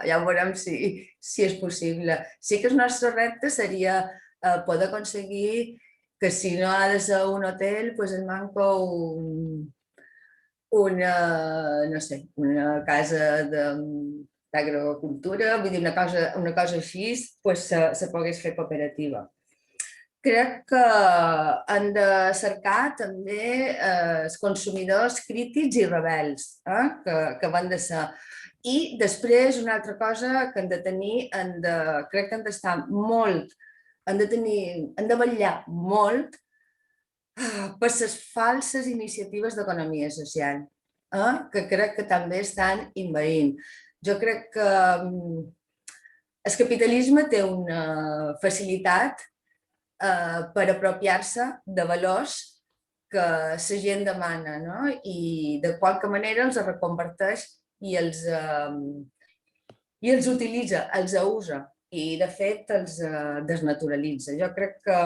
Ja veurem si és possible. Sí que el nostre repte seria poder aconseguir que si no ha de ser un hotel, doncs en manca una casa d'agrocultura, vull dir, una cosa així, se pogués fer cooperativa. Crec que han de cercar també els consumidors crítics i rebels, que van de ser. I després, una altra cosa que han de tenir, crec que han d'estar molt, han de vetllar molt per les falses iniciatives d'economia social, que crec que també estan envaint. Jo crec que el capitalisme té una facilitat per apropiar-se de valors que la gent demana, i de qualque manera els reconverteix i els utilitza, els usa i de fet els desnaturalitza. Jo crec que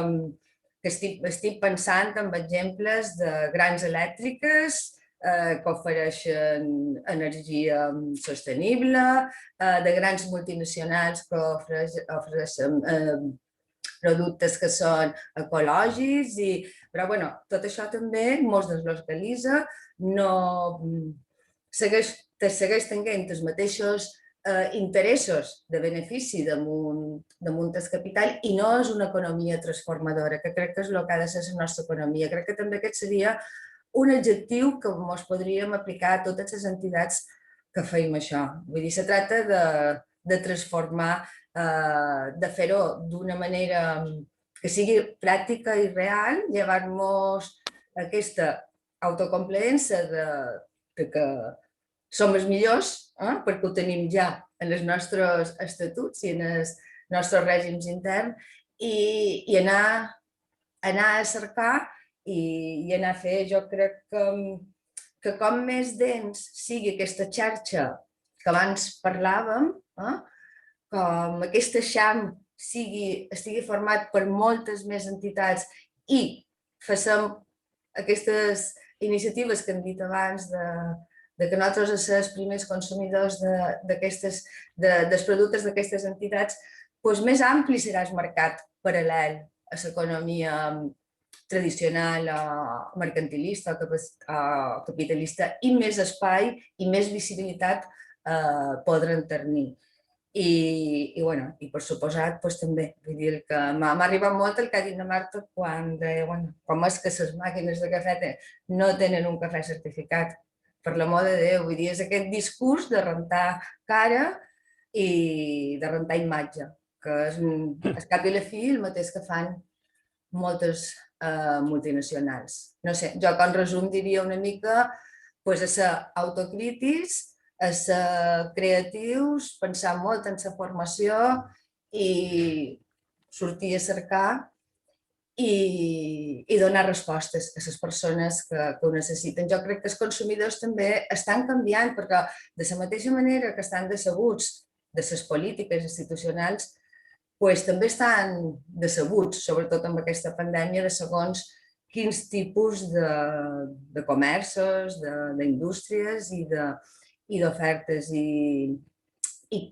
estic pensant en exemples de grans elèctriques que ofereixen energia sostenible, de grans multinacionals que ofereixen productes que són ecològics, però tot això també molts deslocalitza, no segueix tenint els mateixos interessos de benefici damunt el capital i no és una economia transformadora, que crec que és el que ha de ser la nostra economia. Crec que també aquest seria un adjectiu que ens podríem aplicar a totes les entitats que feim això. Vull dir, se tracta de transformar, de fer-ho d'una manera que sigui pràctica i real, llevar-nos aquesta autocomplaença de que som els millors, perquè ho tenim ja en els nostres estatuts i en els nostres règims interns, i anar a cercar i anar a fer. Jo crec que com més dens sigui aquesta xarxa que abans parlàvem, com aquest eixam estigui format per moltes més entitats i facem aquestes iniciatives que hem dit abans de que nosaltres som els primers consumidors dels productes d'aquestes entitats, doncs més ampli serà el mercat paral·lel a l'economia tradicional, mercantilista o capitalista, i més espai i més visibilitat podran tenir. I per suposat, també, vull dir que m'ha arribat molt el que ha dit la Marta quan deia com és que les màquines de cafè no tenen un cafè certificat. Per l'amor de Déu, vull dir, és aquest discurs de rentar cara i de rentar imatge, que és al cap i a la fi el mateix que fan moltes multinacionals. No sé, jo com resum diria una mica a ser autocrítics, a ser creatius, pensar molt en la formació i sortir a cercar i donar respostes a les persones que ho necessiten. Jo crec que els consumidors també estan canviant, perquè de la mateixa manera que estan decebuts de les polítiques institucionals, també estan decebuts, sobretot amb aquesta pandèmia, de segons quins tipus de comerços, d'indústries i d'ofertes. I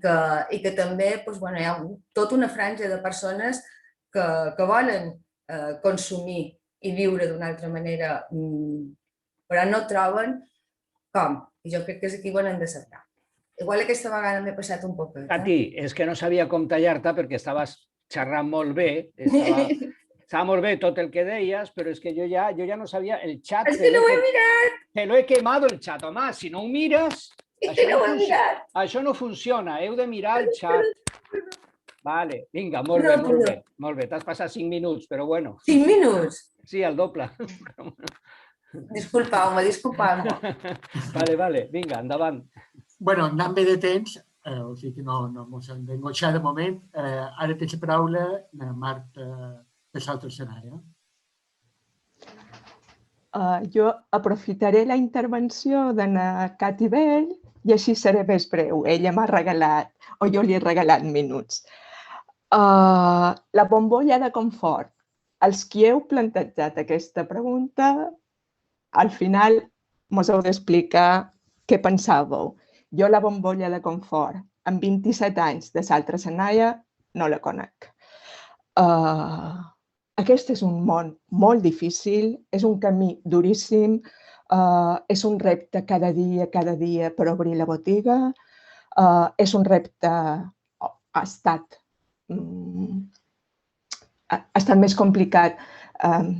que també hi ha tota una franja de persones que volen consumir i viure d'una altra manera, però no troben com. I jo crec que és aquí on hem de cercar. Igual aquesta vegada m'he passat un poquet. Cati, és que no sabia com tallar-te perquè estaves xerrant molt bé, estava molt bé tot el que deies, però és que jo ja no sabia el xat. És que no ho he mirat! Te lo he quemado el xat, home, si no ho mires, això no funciona, heu de mirar el xat. Vale, vinga, molt bé, t'has passat 5 minuts, però bueno. 5 minuts? Sí, el doble. Disculpeu-me. Vale, vinga, endavant. Bueno, anant bé de temps, o sigui que no mos hem d'engoixar de moment. Ara tens la paraula, Marta, per l'altre escenari. Jo aprofitaré la intervenció de la Cati Bell i així seré més breu. Ella m'ha regalat, o jo li he regalat minuts. La bombolla de confort. Els qui heu plantejat aquesta pregunta, al final mos heu d'explicar què pensàveu. Jo la bombolla de confort, amb 27 anys de l'altra escenària, no la conec. Aquest és un món molt difícil, és un camí duríssim, és un repte cada dia per obrir la botiga, és un repte, ha estat més complicat, o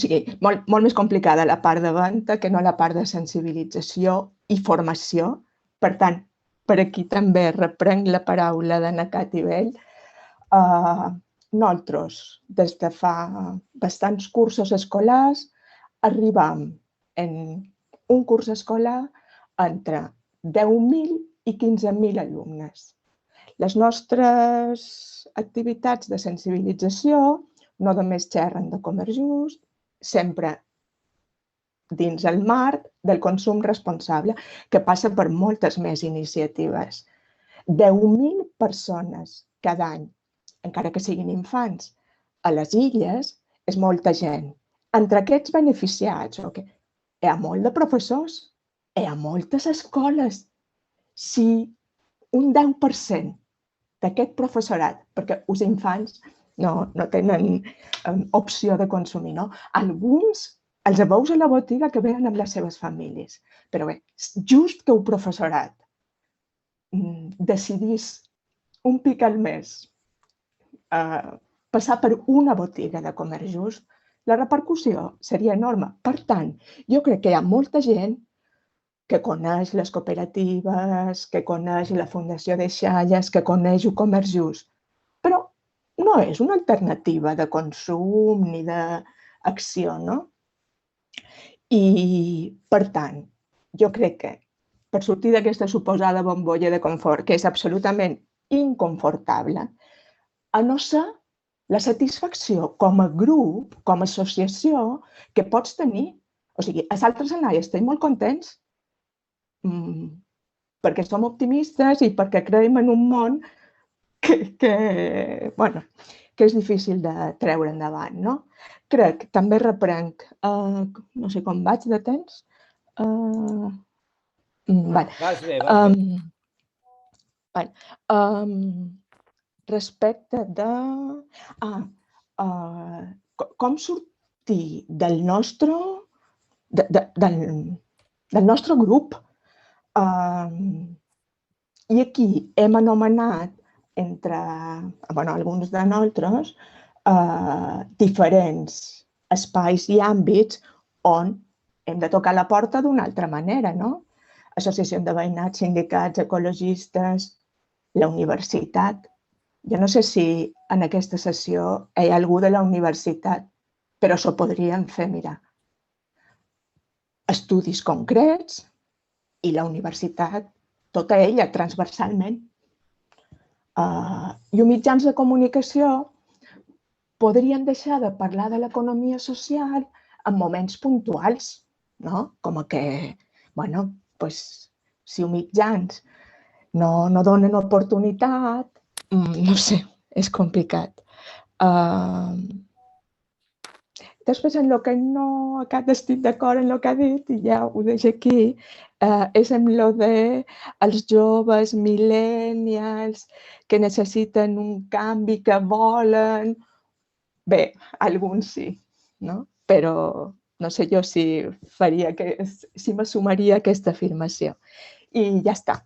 sigui, molt més complicada la part de venda que no la part de sensibilització i formació. Per tant, per aquí també reprenc la paraula de la Cati Bell. Nosaltres, des de fa bastants cursos escolars, arribam en un curs escolar entre 10.000 i 15.000 alumnes. Les nostres activitats de sensibilització no només xerren de comerç just, sempre dins el marc del consum responsable, que passa per moltes més iniciatives. 10.000 persones cada any, encara que siguin infants, a les illes és molta gent. Entre aquests beneficiats, hi ha molt de professors, hi ha moltes escoles. Si un 10% d'aquest professorat, perquè els infants no tenen opció de consumir, no? Alguns els veus a la botiga que venen amb les seves famílies. Però bé, just que el professorat decidís un pic al mes passar per una botiga de comerç just, la repercussió seria enorme. Per tant, jo crec que hi ha molta gent que coneix les cooperatives, que coneix la Fundació de Xalles, que coneix el comerç just, però no és una alternativa de consum ni d'acció, no? I, per tant, jo crec que per sortir d'aquesta suposada bombolla de confort, que és absolutament inconfortable, a no ser la satisfacció com a grup, com a associació, que pots tenir. O sigui, a l'altre escenari estem molt contents perquè som optimistes i perquè creiem en un món que és difícil de treure endavant, no? Crec, també reprenc, no sé com vaig de temps. Vas bé. Respecte de com sortir del nostre grup. I aquí hem anomenat entre alguns de nosaltres diferents espais i àmbits on hem de tocar la porta d'una altra manera, no? Associació de veïnats, sindicats, ecologistes, la universitat. Jo no sé si en aquesta sessió hi ha algú de la universitat, però s'ho podríem fer mirar. Estudis concrets i la universitat, tota ella, transversalment. I els mitjans de comunicació podrien deixar de parlar de l'economia social en moments puntuals, no? Com que, si els mitjans no donen oportunitat, no sé, és complicat. Després, en el que no estic d'acord en el que ha dit, i ja ho deixo aquí, és en el de els joves millennials que necessiten un canvi, que volen... Bé, alguns sí, no? Però no sé jo si m'assumaria aquesta afirmació. I ja està.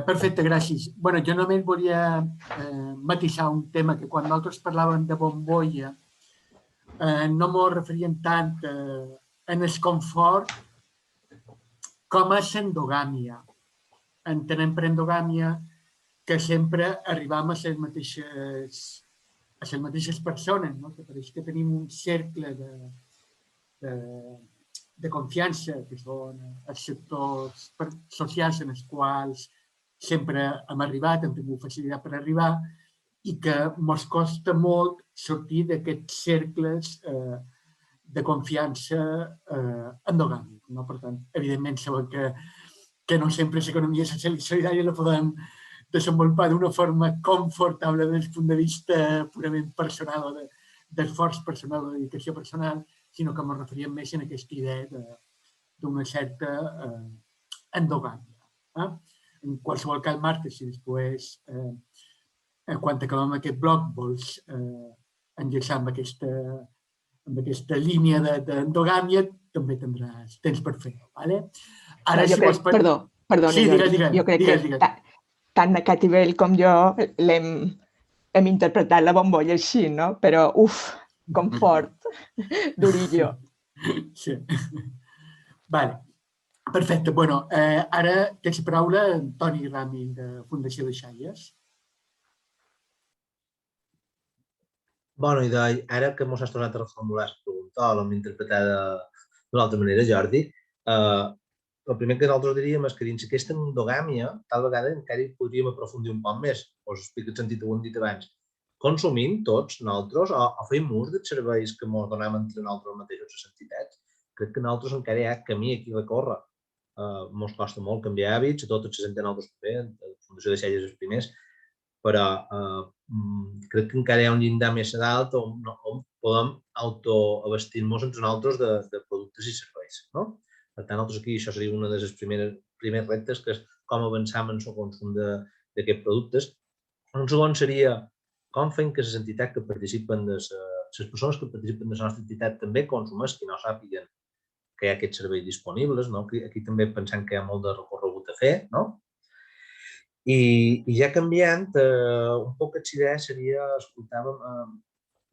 Perfecte, gràcies. Bueno, jo només volia matisar un tema que quan nosaltres parlàvem de bombolla no m'ho referíem tant en el confort com a l'endogàmia. Entenem per endogàmia que sempre arribam a les mateixes persones, no? Que pareix que tenim un cercle de confiança, que són els sectors socials en els quals sempre hem arribat, hem tingut facilitat per arribar, i que ens costa molt sortir d'aquests cercles de confiança endogàmic. No? Per tant, evidentment, sabem que no sempre l'economia social i solidària la podem desenvolupar d'una forma confortable des del punt de vista purament personal o d'esforç personal o de dedicació personal, sinó que ens referíem més a aquesta idea d'una certa endogàmia. En qualsevol cas, Marta, si després, quan acabem aquest bloc, vols enllaçar amb aquesta línia d'endogàmia, també tindràs temps per fer-ho. Perdó, jo crec que tant la Cati Bell com jo hem interpretat la bombolla així, no? Però, confort, durillo. Sí. Vale. Perfecte. Bueno, ara tens la paraula Toni Rami, de Fundació de Xalles. Bueno, i ara que ens has tornat a reformular la pregunta o l'hem interpretat d'una altra manera, Jordi, el primer que nosaltres diríem és que dins aquesta endogàmia, tal vegada encara hi podríem aprofundir un poc més. Us explico el sentit, ho hem dit abans. Consumim tots nosaltres o fem ús dels serveis que ens donem entre nosaltres mateixos les entitats. Crec que nosaltres encara hi ha camí aquí a recórrer. Ens costa molt canviar hàbits, a totes les entitats també, la Fundació de Xalles els primers, però crec que encara hi ha un llindar més dalt on podem autoabastir-nos entre nosaltres de productes i serveis. Per tant, nosaltres aquí això seria un dels primers reptes, que és com avançar en el consum d'aquests productes. Un segon seria com fem que les entitats que participen, les persones que participen de la nostra entitat també consumeixin i no sàpiguen que hi ha aquests serveis disponibles. Aquí també pensem que hi ha molt de recorregut a fer. I ja canviant, un poc la idea seria, escoltàvem,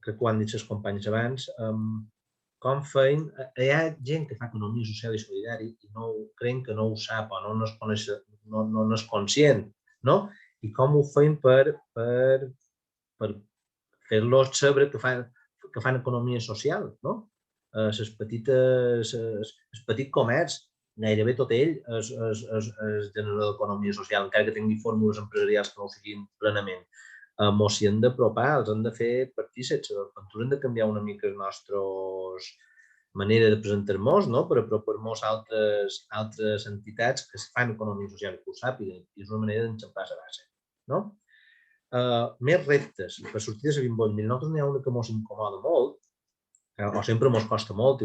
crec que ho han dit les companyes abans, com feim, hi ha gent que fa economia social i solidària i creiem que no ho sap o no n'és conscient, i com ho feim per fer-los saber que fan economia social, el petit comerç, gairebé tot ell és generador d'economia social, encara que tingui fórmules empresarials que no ho siguin plenament. Ens hi hem d'apropar, els hem de fer partícips, hem de canviar una mica la nostra manera de presentar-nos, per apropar-nos a altres entitats que fan economia social i que ho sàpiguen, i és una manera d'enxampar la base. Més reptes per sortir de la bombolla. Nosaltres n'hi ha una que ens incomoda molt, o sempre ens costa molt,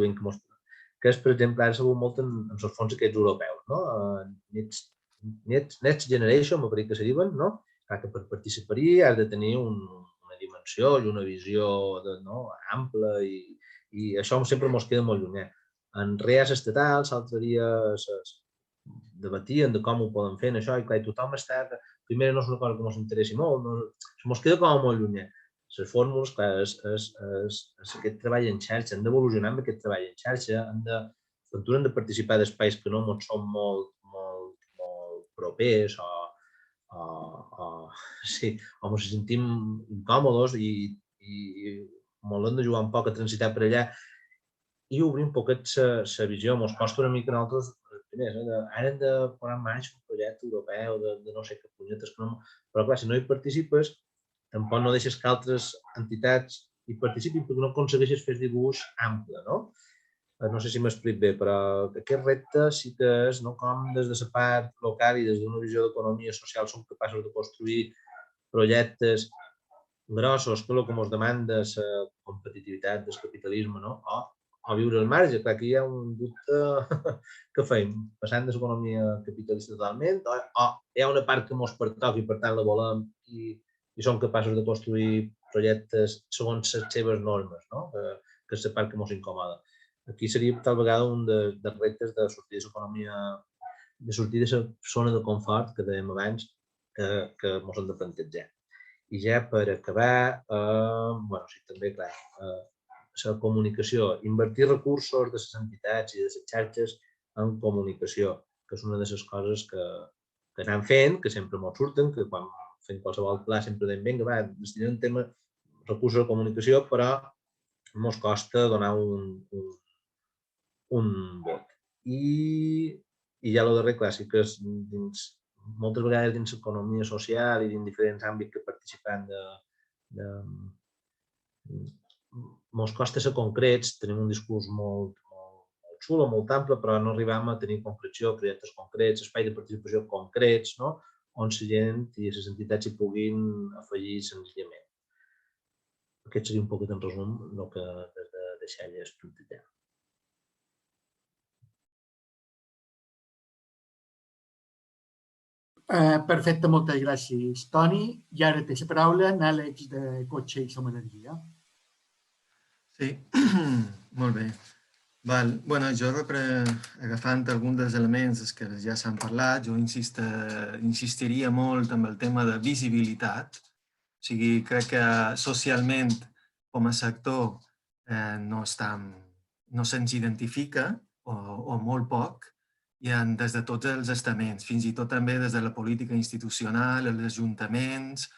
que és, per exemple, ara s'ha hagut molt en els fons aquests europeus. Next Generation, me pareix que se diuen, que per participar-hi has de tenir una dimensió i una visió ampla i això sempre ens queda molt lluny. En reals estatals, l'altre dia debatien de com ho poden fer en això i tothom està... Primer, no és una cosa que ens interessi molt, ens queda com molt lluny. Les fórmules, clar, és aquest treball en xarxa, hem d'evolucionar amb aquest treball en xarxa, hem de participar d'espais que no ens són molt propers o ens sentim incòmodes i molt hem de jugar un poc a transitar per allà i obrir un poquet la visió. Ens costa una mica a nosaltres, ara hem de posar en marxa un projecte europeu de no sé què punyetes, però clar, si no hi participes, tampoc no deixes que altres entitats hi participin perquè no aconsegueixes fer dibuix ample. no sé si m'explico bé, però aquest repte sí que és com des de la part local i des d'una visió d'economia social som capaços de construir projectes grossos que el que ens demanda la competitivitat del capitalisme, no? O viure al marge. Clar, aquí hi ha un dubte que fem, passant de l'economia capitalista totalment, o hi ha una part que ens pertoca i per tant la volem i som capaços de construir projectes segons les seves normes, no? Que és la part que ens incomoda. Aquí seria tal vegada un dels reptes de sortir de l'economia, de sortir de la zona de confort que dèiem abans, que ens hem de plantejar. I ja per acabar, sí, també, clar, la comunicació, invertir recursos de les entitats i de les xarxes en comunicació, que és una de les coses que anem fent, que sempre ens surten, que quan fem qualsevol pla sempre dèiem, vinga, va, destinem un tema recursos de comunicació, però ens costa donar un vot. I ja el darrer clàssic, que és moltes vegades dins l'economia social i dins diferents àmbits que participem ens costa ser concrets, tenim un discurs molt xulo, molt ample, però no arribem a tenir concreció, projectes concrets, espai de participació concrets, no? On la gent i les entitats hi puguin afegir senzillament. Aquest seria un poc en resum el que des de deixar-les plantejar. Perfecte, moltes gràcies, Toni. I ara té la paraula en Àlex de Cotxe i Som Energia. Sí, molt bé. Jo agafant alguns dels elements que ja s'han parlat, jo insistiria molt en el tema de visibilitat. O sigui, crec que socialment, com a sector, no se'ns identifica, o molt poc, des de tots els estaments, fins i tot també des de la política institucional, els ajuntaments,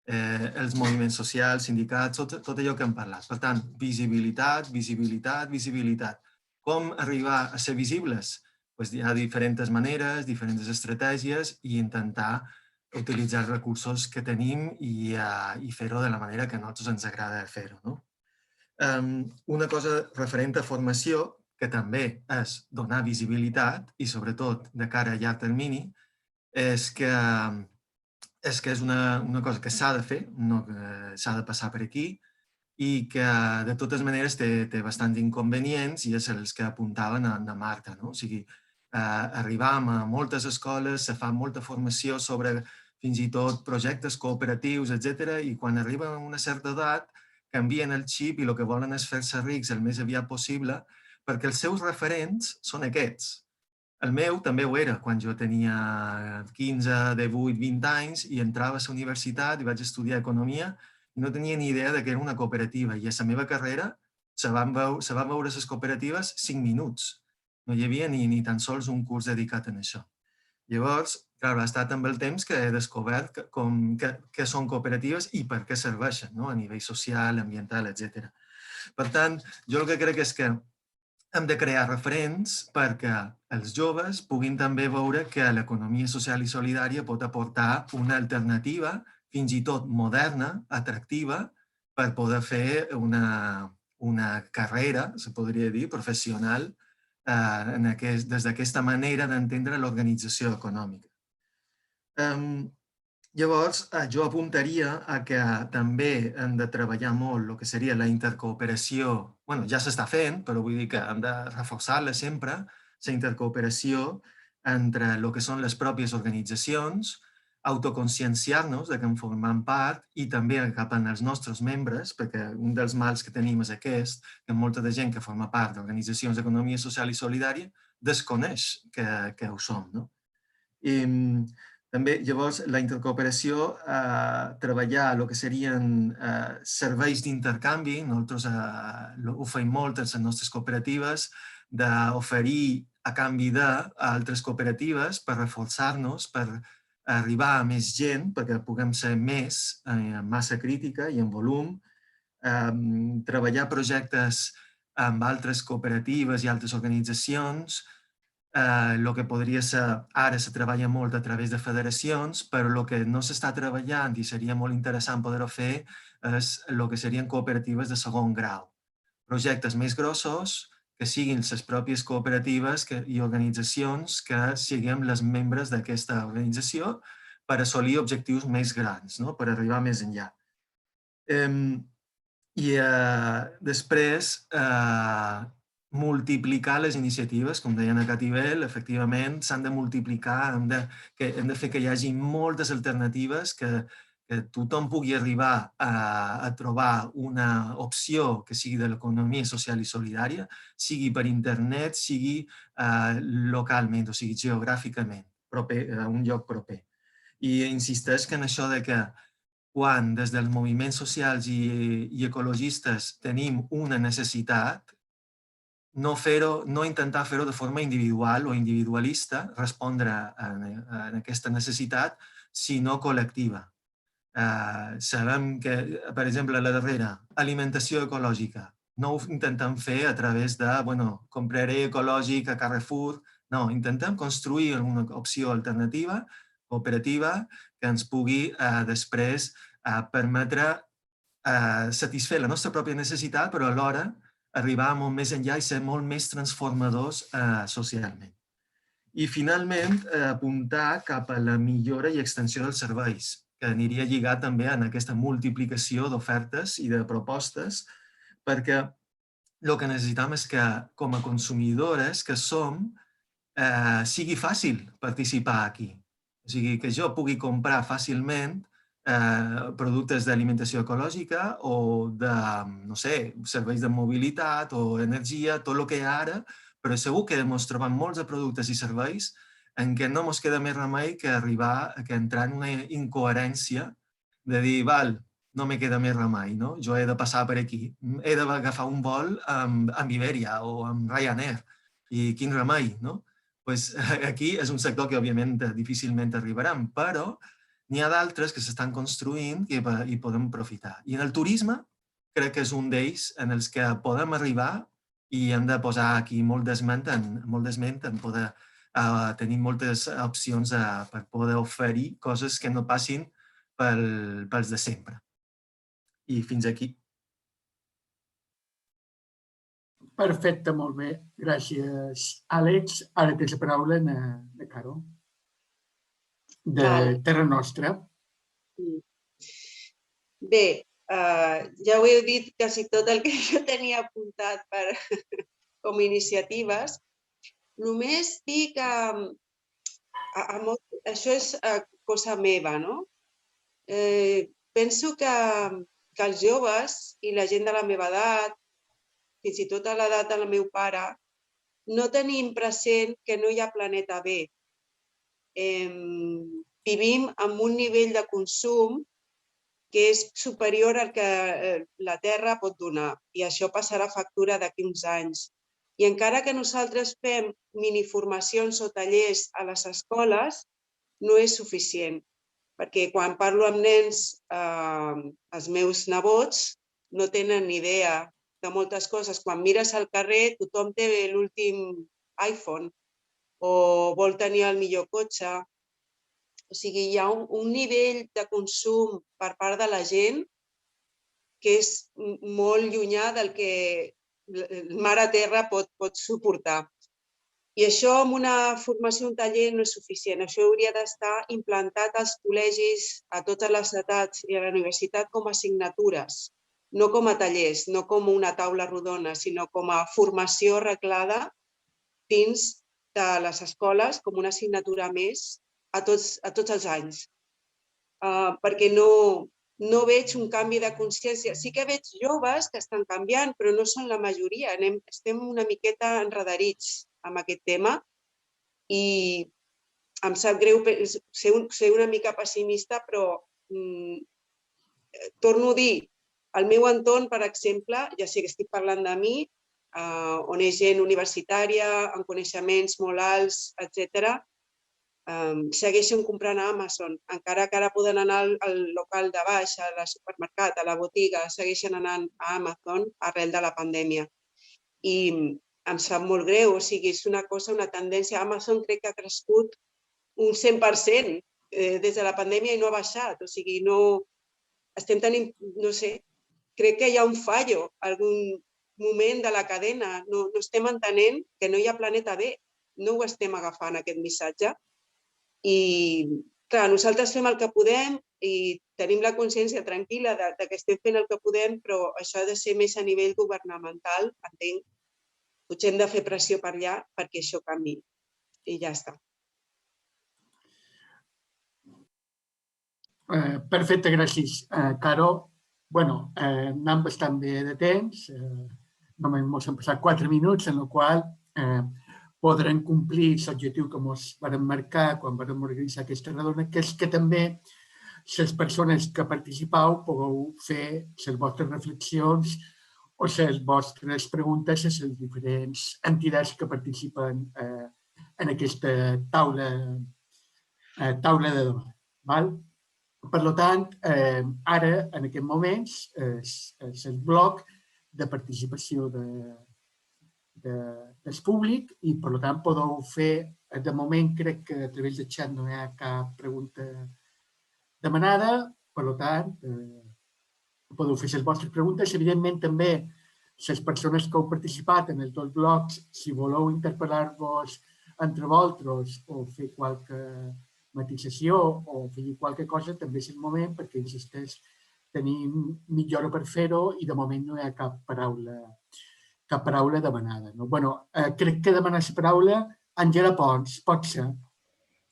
els moviments socials, sindicats, tot allò que hem parlat. Per tant, visibilitat, visibilitat, visibilitat. Com arribar a ser visibles? Hi ha diferents maneres, diferents estratègies i intentar utilitzar els recursos que tenim i fer-ho de la manera que a nosaltres ens agrada fer-ho. Una cosa referent a formació, que també és donar visibilitat i sobretot de cara a llarg termini, és que és una cosa que s'ha de fer, s'ha de passar per aquí i que de totes maneres té bastants inconvenients i és els que apuntaven a Marta. O sigui, arribam a moltes escoles, se fa molta formació sobre fins i tot projectes cooperatius, etc. I quan arriben a una certa edat canvien el xip i el que volen és fer-se rics el més aviat possible perquè els seus referents són aquests. El meu també ho era quan jo tenia 15, 18, 20 anys i entrava a la universitat i vaig estudiar economia i no tenia ni idea que era una cooperativa. I a la meva carrera se van veure les cooperatives 5 minuts. No hi havia ni tan sols un curs dedicat a això. Llavors, clar, ha estat amb el temps que he descobert què són cooperatives i per què serveixen, a nivell social, ambiental, etc. Per tant, jo el que crec és que hem de crear referents perquè els joves puguin també veure que l'economia social i solidària pot aportar una alternativa fins i tot moderna, atractiva, per poder fer una carrera, se podria dir, professional, des d'aquesta manera d'entendre l'organització econòmica. Llavors, jo apuntaria a que també hem de treballar molt el que seria la intercooperació. Bé, ja s'està fent, però vull dir que hem de reforçar-la sempre, la intercooperació entre el que són les pròpies organitzacions, autoconscienciar-nos de que en formem part i també cap als nostres membres, perquè un dels mals que tenim és aquest, que molta de gent que forma part d'organitzacions d'economia social i solidària desconeix que ho som. I també, llavors, la intercooperació, treballar el que serien serveis d'intercanvi, nosaltres ho fem molt en les nostres cooperatives, d'oferir a canvi d'altres cooperatives per reforçar-nos, per arribar a més gent, perquè puguem ser més en massa crítica i en volum, treballar projectes amb altres cooperatives i altres organitzacions. El que podria ser, ara se treballa molt a través de federacions, però el que no s'està treballant i seria molt interessant poder-ho fer és el que serien cooperatives de segon grau. Projectes més grossos que siguin les pròpies cooperatives i organitzacions que siguem les membres d'aquesta organització per assolir objectius més grans, no? Per arribar més enllà. I després, multiplicar les iniciatives, com deia a Cativel, efectivament, s'han de multiplicar, hem de fer que hi hagi moltes alternatives, que tothom pugui arribar a trobar una opció que sigui de l'economia social i solidària, sigui per internet, sigui localment, o sigui geogràficament, a un lloc proper. I insisteix que en això de que quan des dels moviments socials i ecologistes tenim una necessitat, no intentar fer-ho de forma individual o individualista, respondre a aquesta necessitat, sinó col·lectiva. Sabem que, per exemple, la darrera, alimentació ecològica, no ho intentem fer a través de, compraré ecològic a Carrefour, no, intentem construir una opció alternativa, cooperativa, que ens pugui després permetre satisfer la nostra pròpia necessitat, però alhora arribar molt més enllà i ser molt més transformadors socialment. I finalment, apuntar cap a la millora i extensió dels serveis, que aniria lligat també en aquesta multiplicació d'ofertes i de propostes, perquè el que necessitem és que, com a consumidores que som, sigui fàcil participar aquí. O sigui, que jo pugui comprar fàcilment productes d'alimentació ecològica o de, no sé, serveis de mobilitat o energia, tot el que hi ha ara, però segur que ens trobem molts de productes i serveis en què no ens queda més remei que arribar a entrar en una incoherència de dir, val, no me queda més remei, no? Jo he de passar per aquí, he d'agafar un vol amb Iberia o amb Ryanair, i quin remei, no? Aquí és un sector que, òbviament, difícilment arribarem, però n'hi ha d'altres que s'estan construint i hi podem aprofitar. I en el turisme crec que és un d'ells en els que podem arribar i hem de posar aquí molt d'esment en poder tenir moltes opcions per poder oferir coses que no passin pels de sempre. I fins aquí. Perfecte, molt bé. Gràcies, Àlex. Ara tens la paraula de Caro, de Terra Nostra. Bé, ja ho heu dit quasi tot el que jo tenia apuntat com a iniciatives. Només dir que això és cosa meva, no? Penso que els joves i la gent de la meva edat, fins i tot a l'edat del meu pare, no tenim present que no hi ha planeta B. Vivim amb un nivell de consum que és superior al que la Terra pot donar, i això passarà factura d'aquí uns anys. I encara que nosaltres fem miniformacions o tallers a les escoles, no és suficient, perquè quan parlo amb nens, els meus nebots no tenen ni idea de moltes coses. Quan mires al carrer, tothom té l'últim iPhone o vol tenir el millor cotxe. O sigui, hi ha un nivell de consum per part de la gent que és molt llunyà del que mare terra pot suportar. I això amb una formació, un taller, no és suficient. Això hauria d'estar implantat als col·legis a totes les edats i a la universitat com a assignatures, no com a tallers, no com una taula rodona, sinó com a formació reglada dins de les escoles, com una assignatura més a tots els anys. Perquè no veig un canvi de consciència. Sí que veig joves que estan canviant, però no són la majoria. Estem una miqueta enredarits amb aquest tema i em sap greu ser una mica pessimista, però torno a dir, al meu entorn, per exemple, ja sé que estic parlant de mi, on és gent universitària, amb coneixements molt alts, etc., segueixen comprant a Amazon, encara que ara poden anar al local de baix, al supermercat, a la botiga, segueixen anant a Amazon arrel de la pandèmia. I em sap molt greu, o sigui, és una tendència. Amazon crec que ha crescut un 100% des de la pandèmia i no ha baixat. O sigui, no estem tenint, no sé, crec que hi ha un fallo, moment de la cadena. No estem entenent que no hi ha planeta B. No ho estem agafant, aquest missatge. I, clar, nosaltres fem el que podem i tenim la consciència tranquil·la que estem fent el que podem, però això ha de ser més a nivell governamental, entenc. Potser hem de fer pressió per allà perquè això canviï. I ja està. Perfecte, gràcies, Caro. Bueno, anem bastant bé de temps. Només ens hem passat 4 minuts, en el qual podrem complir l'objectiu que ens vam marcar quan vam organitzar aquesta rodona, que és que també les persones que participeu pugueu fer les vostres reflexions o les vostres preguntes a les diferents entitats que participen en aquesta taula de debat. Per tant, ara, en aquests moments, és el bloc de participació del públic i, per tant, podeu fer, de moment, crec que a través del xat no hi ha cap pregunta demanada, per tant, podeu fer les vostres preguntes. Evidentment, també, les persones que heu participat en els dos blocs, si voleu interpel·lar-vos entre vosaltres o fer qualque matisació o fer qualque cosa, també és el moment, perquè, insisteix, tenim mitja hora per fer-ho i de moment no hi ha cap paraula demanada. Bueno, crec que demanar la paraula, Àngela Pons, pot ser.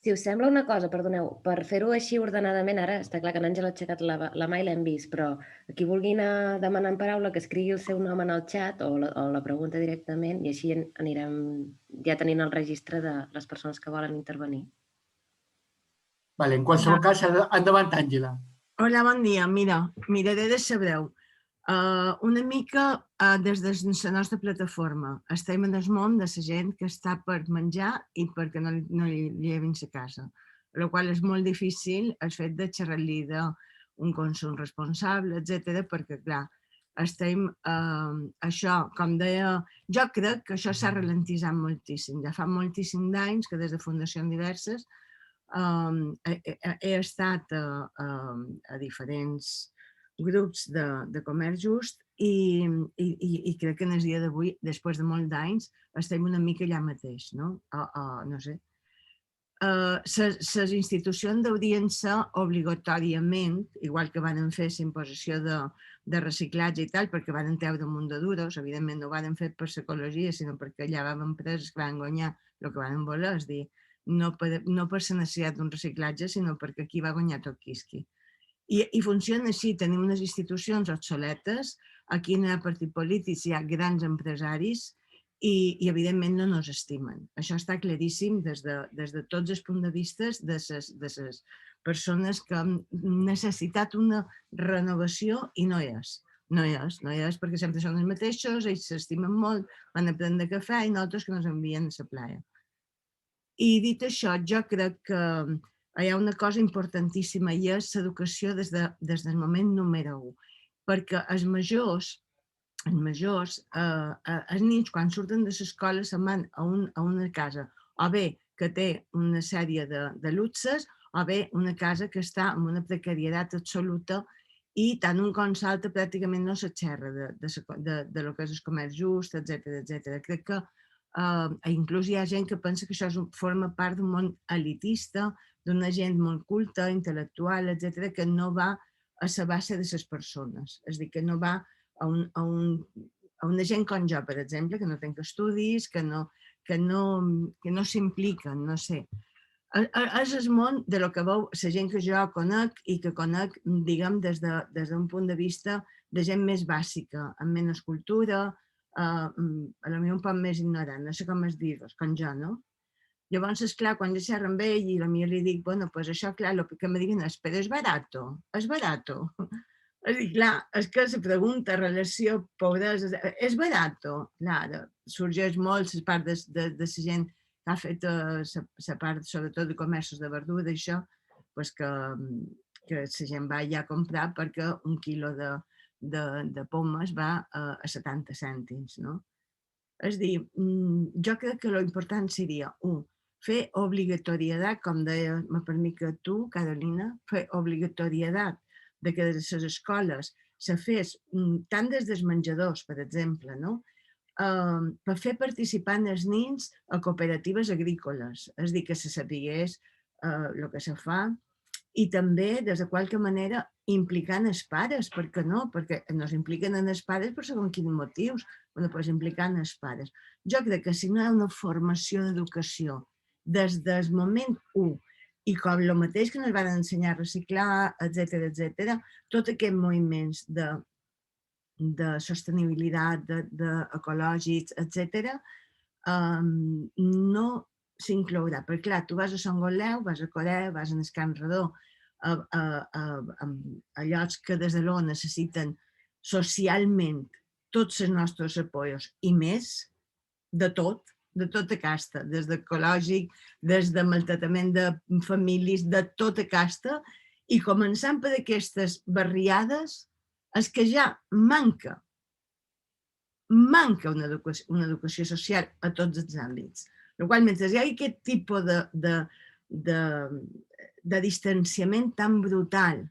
Si us sembla una cosa, perdoneu, per fer-ho així ordenadament, ara està clar que en Àngela ha aixecat la mà i l'hem vist, però qui vulgui anar demanant paraula, que escrigui el seu nom en el xat o la pregunta directament i així anirem ja tenint el registre de les persones que volen intervenir. En qualsevol cas, endavant, Àngela. Hola, bon dia. Mira, miraré de ser breu. Una mica des de la nostra plataforma. Estem en el món de la gent que està per menjar i perquè no li llevin a casa. El qual és molt difícil el fet de xerrar-li d'un consum responsable, etc. perquè, clar, estem això, com deia, jo crec que això s'ha ralentitzat moltíssim. Ja fa moltíssim d'anys que des de fundacions diverses he estat a diferents grups de comerç just i crec que en el dia d'avui, després de molts d'anys, estem una mica allà mateix, no? No sé. Les institucions haurien de ser obligatòriament, igual que van fer la imposició de reciclatge i tal, perquè van treure un munt de duros, evidentment no ho van fer per l'ecologia, sinó perquè allà van empreses que van guanyar el que van voler, és dir, no per la necessitat d'un reciclatge, sinó perquè aquí va guanyar tot quisqui. I funciona així, tenim unes institucions obsoletes, aquí no hi ha partits polítics, hi ha grans empresaris i evidentment no ens estimen. Això està claríssim des de tots els punts de vista de les persones que han necessitat una renovació i no és. No és perquè sempre són els mateixos, ells s'estimen molt, van a prendre cafè i nosaltres que ens envien a la playa. I dit això, jo crec que hi ha una cosa importantíssima i és l'educació des del moment número 1. Perquè els majors, els nens quan surten de l'escola se'n van a una casa o bé que té una sèrie de luxes o bé una casa que està en una precarietat absoluta i tant un com l'altre pràcticament no se xerra de lo que és el comerç just, etc. Crec que inclús hi ha gent que pensa que això forma part d'un món elitista, d'una gent molt culta, intel·lectual, etc., que no va a la base de les persones. És a dir, que no va a una gent com jo, per exemple, que no tenc estudis, que no s'impliquen, no sé. És el món de lo que veu la gent que jo conec i que conec, diguem, des d'un punt de vista de gent més bàsica, amb menys cultura, potser un poc més ignorant, no sé com es dir, com jo, no? Llavors, esclar, quan jo xerro amb ell i potser li dic, bueno, pues això, clar, el que me diuen és, però és barato. És a dir, clar, és que la pregunta, relació, pobresa, és barato. Clar, sorgeix molt la part de la gent que ha fet la part, sobretot, de comerços de verdura, això, que la gent va allà a comprar perquè un quilo de pomes va a 70 cèntims, no? És a dir, jo crec que l'important seria, fer obligatorietat, com deia, me permet que tu, Carolina, fer obligatorietat de que les escoles se fes tant des dels menjadors, per exemple, per fer participar els nens a cooperatives agrícoles, és a dir, que se sapigués el que se fa, i també, de qualque manera, implicant els pares, per què no? Perquè no s'impliquen en els pares per segons quins motius, doncs implicant els pares. Jo crec que si no hi ha una formació d'educació des del moment 1, i com el mateix que ens van ensenyar a reciclar, etc., tots aquests moviments de sostenibilitat, ecològics, etc., no s'inclourà. Perquè, clar, tu vas a Sant Goleu, vas a Corea, vas a Can Redó, a llocs que des de l'on necessiten socialment tots els nostres apoyos i més, de tota casta, des d'ecològic, des de maltractament de famílies, de tota casta, i començant per aquestes barriades, és que ja manca una educació social a tots els àmbits. Per la qual, mentre hi ha aquest tipus de distanciament tan brutal,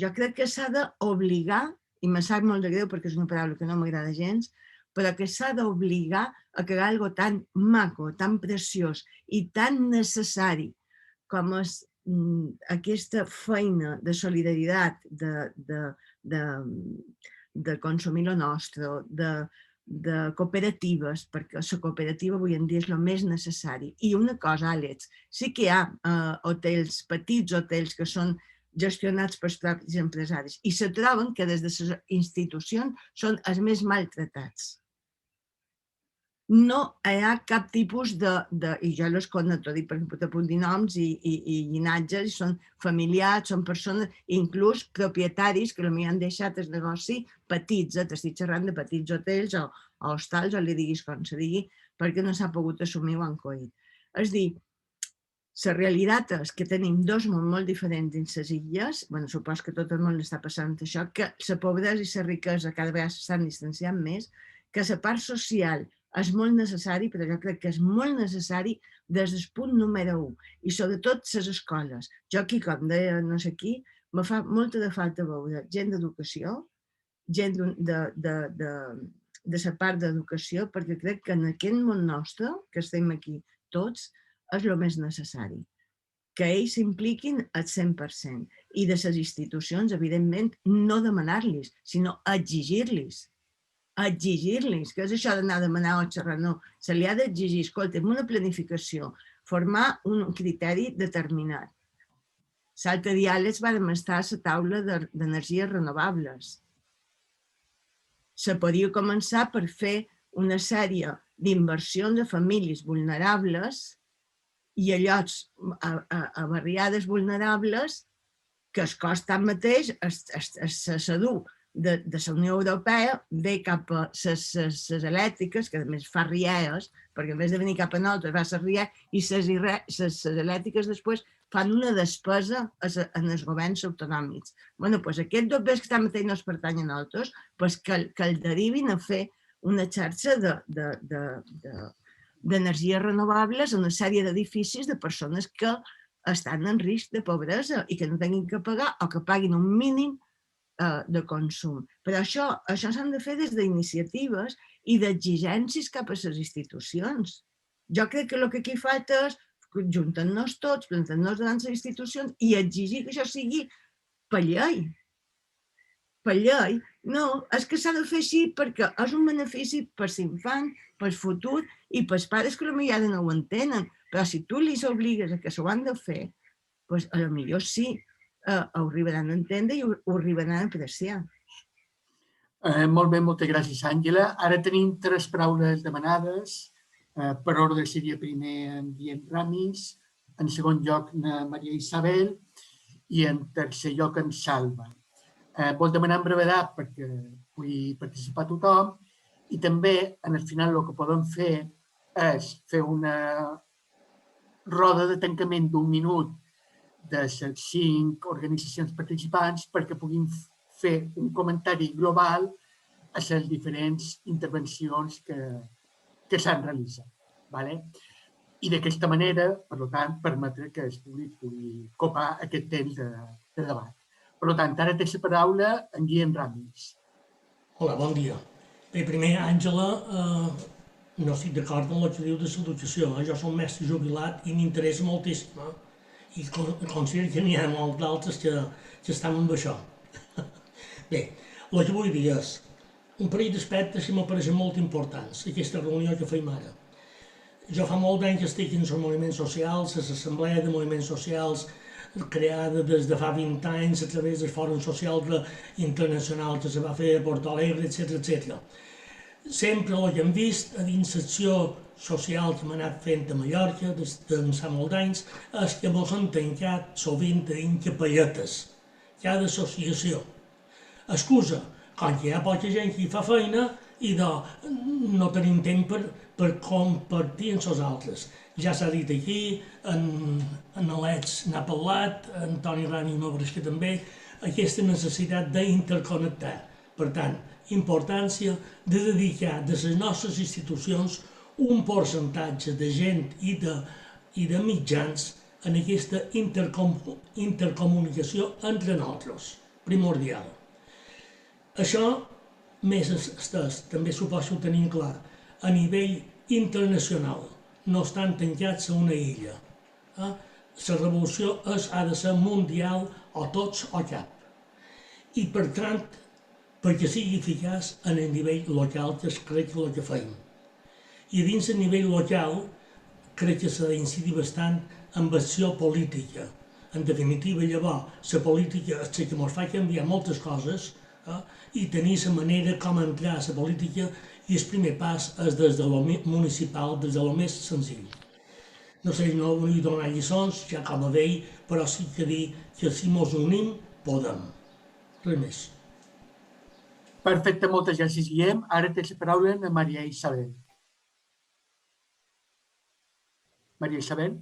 jo crec que s'ha d'obligar, i me sap molt de greu perquè és una paraula que no m'agrada gens, però que s'ha d'obligar a crear alguna cosa tan maco, tan preciós i tan necessari com és aquesta feina de solidaritat, de consumir el nostre, de cooperatives, perquè la cooperativa avui en dia és el més necessari. I una cosa, Àlex, sí que hi ha hotels, petits hotels que són gestionats pels propis empresaris i se troben que des de les institucions són els més maltratats. No hi ha cap tipus i jo les conec, perquè te puc dir noms i llinatges, són familiars, són persones, inclús propietaris que potser han deixat el negoci petits, t'estic xerrant de petits hotels o hostals, o li diguis com se digui, perquè no s'ha pogut assumir o han coït. És dir, la realitat és que tenim dos mons molt diferents dins les illes, supos que tot el món està passant això, que la pobresa i la riquesa cada vegada s'estan distanciant més, que la part social és molt necessari, però jo crec que és molt necessari des del punt número 1, i sobretot les escoles. Jo aquí, com deia no sé qui, me fa molta de falta veure gent d'educació, gent de la part d'educació, perquè crec que en aquest món nostre, que estem aquí tots, és el més necessari. Que ells s'impliquin al 100%. I de les institucions, evidentment, no demanar-los, sinó exigir-los. Exigir-los, que és això d'anar a demanar o xerrar, no. Se li ha d'exigir, escolta, una planificació, formar un criteri determinat. L'altre dia vam estar a la taula d'energies renovables. Se podia començar per fer una sèrie d'inversions a famílies vulnerables i a llocs, a barriades vulnerables, que el cost tanmateix se s'adú de la Unió Europea ve cap a les elèctriques, que a més fa riees, perquè en vez de venir cap a nosaltres va a ser rier, i les elèctriques després fan una despesa en els governs autonòmics. Bé, doncs aquests dos béns que tanmateix no es pertanyen a nosaltres, que el derivin a fer una xarxa d'energies renovables a una sèrie d'edificis de persones que estan en risc de pobresa i que no tinguin que pagar o que paguin un mínim de consum. Però això s'han de fer des d'iniciatives i d'exigències cap a les institucions. Jo crec que el que aquí falta és juntar-nos tots, plantar-nos davant les institucions i exigir que això sigui per llei. Per llei. No, és que s'ha de fer així perquè és un benefici per l'infant, pel futur i pels pares que potser ja no ho entenen. Però si tu li obligues a que s'ho han de fer, doncs potser sí, ho arribaran a entendre i ho arribaran a apreciar. Molt bé, moltes gràcies, Àngela. Ara tenim 3 paraules demanades. Per ordre seria primer en Guillem Ramis, en segon lloc na Maria Isabel i en tercer lloc en Salva. Vol demanar en brevetat perquè pugui participar tothom i també, al final, el que podem fer és fer una roda de tancament d'1 minut de les 5 organitzacions participants perquè puguin fer un comentari global a les diferents intervencions que s'han realitzat. I d'aquesta manera, per tant, permetre que el públic pugui copar aquest temps de debat. Per tant, ara té la paraula en Guillem Ramis. Hola, bon dia. Bé, primer, Àngela, no estic d'acord amb el que diu de l'educació. Jo soc mestre jubilat i m'interessa moltíssim. I considero que n'hi ha molts d'altres que estan amb això. Bé, el que vull dir és un parell d'aspectes que m'apareixen molt importants, aquesta reunió que fem ara. Jo fa molt d'anys que estic en els moviments socials, a l'Assemblea de Moviments Socials, creada des de fa 20 anys a través del Fòrum Social Internacional que se va fer a Porto Alegre, etc. Sempre el que hem vist a dins l'acció social que hem anat fent a Mallorca des d'ençà molt d'anys és que ens han tancat sovint dins capelletes, cada associació. Excusa, com que hi ha poca gent que hi fa feina i no tenim temps per compartir amb els altres. Ja s'ha dit aquí, en Alets n'ha parlat, en Toni Rani Nobres també, aquesta necessitat d'interconnectar. Per tant, importància de dedicar de les nostres institucions un percentatge de gent i de mitjans en aquesta intercomunicació entre nosaltres, primordial. Això, més estès, també suposo ho tenim clar, a nivell internacional. No estan tancats a una illa. La revolució ha de ser mundial o tots o cap. I per tant, perquè sigui eficaç en el nivell local, que és crec que el que fem. I dins el nivell local, crec que s'ha d'incidir bastant en acció política. En definitiva, llavors, la política és la que ens fa canviar moltes coses i tenir la manera com entrar a la política i el primer pas és des de lo municipal, des de lo més senzill. No sé, no vull donar lliçons, ja com a vell, però sí que dir que si ens unim, podem. Res més. Perfecte, moltes gràcies, Guillem. Ara té la paraula a Maria Isabel. Maria Isabel?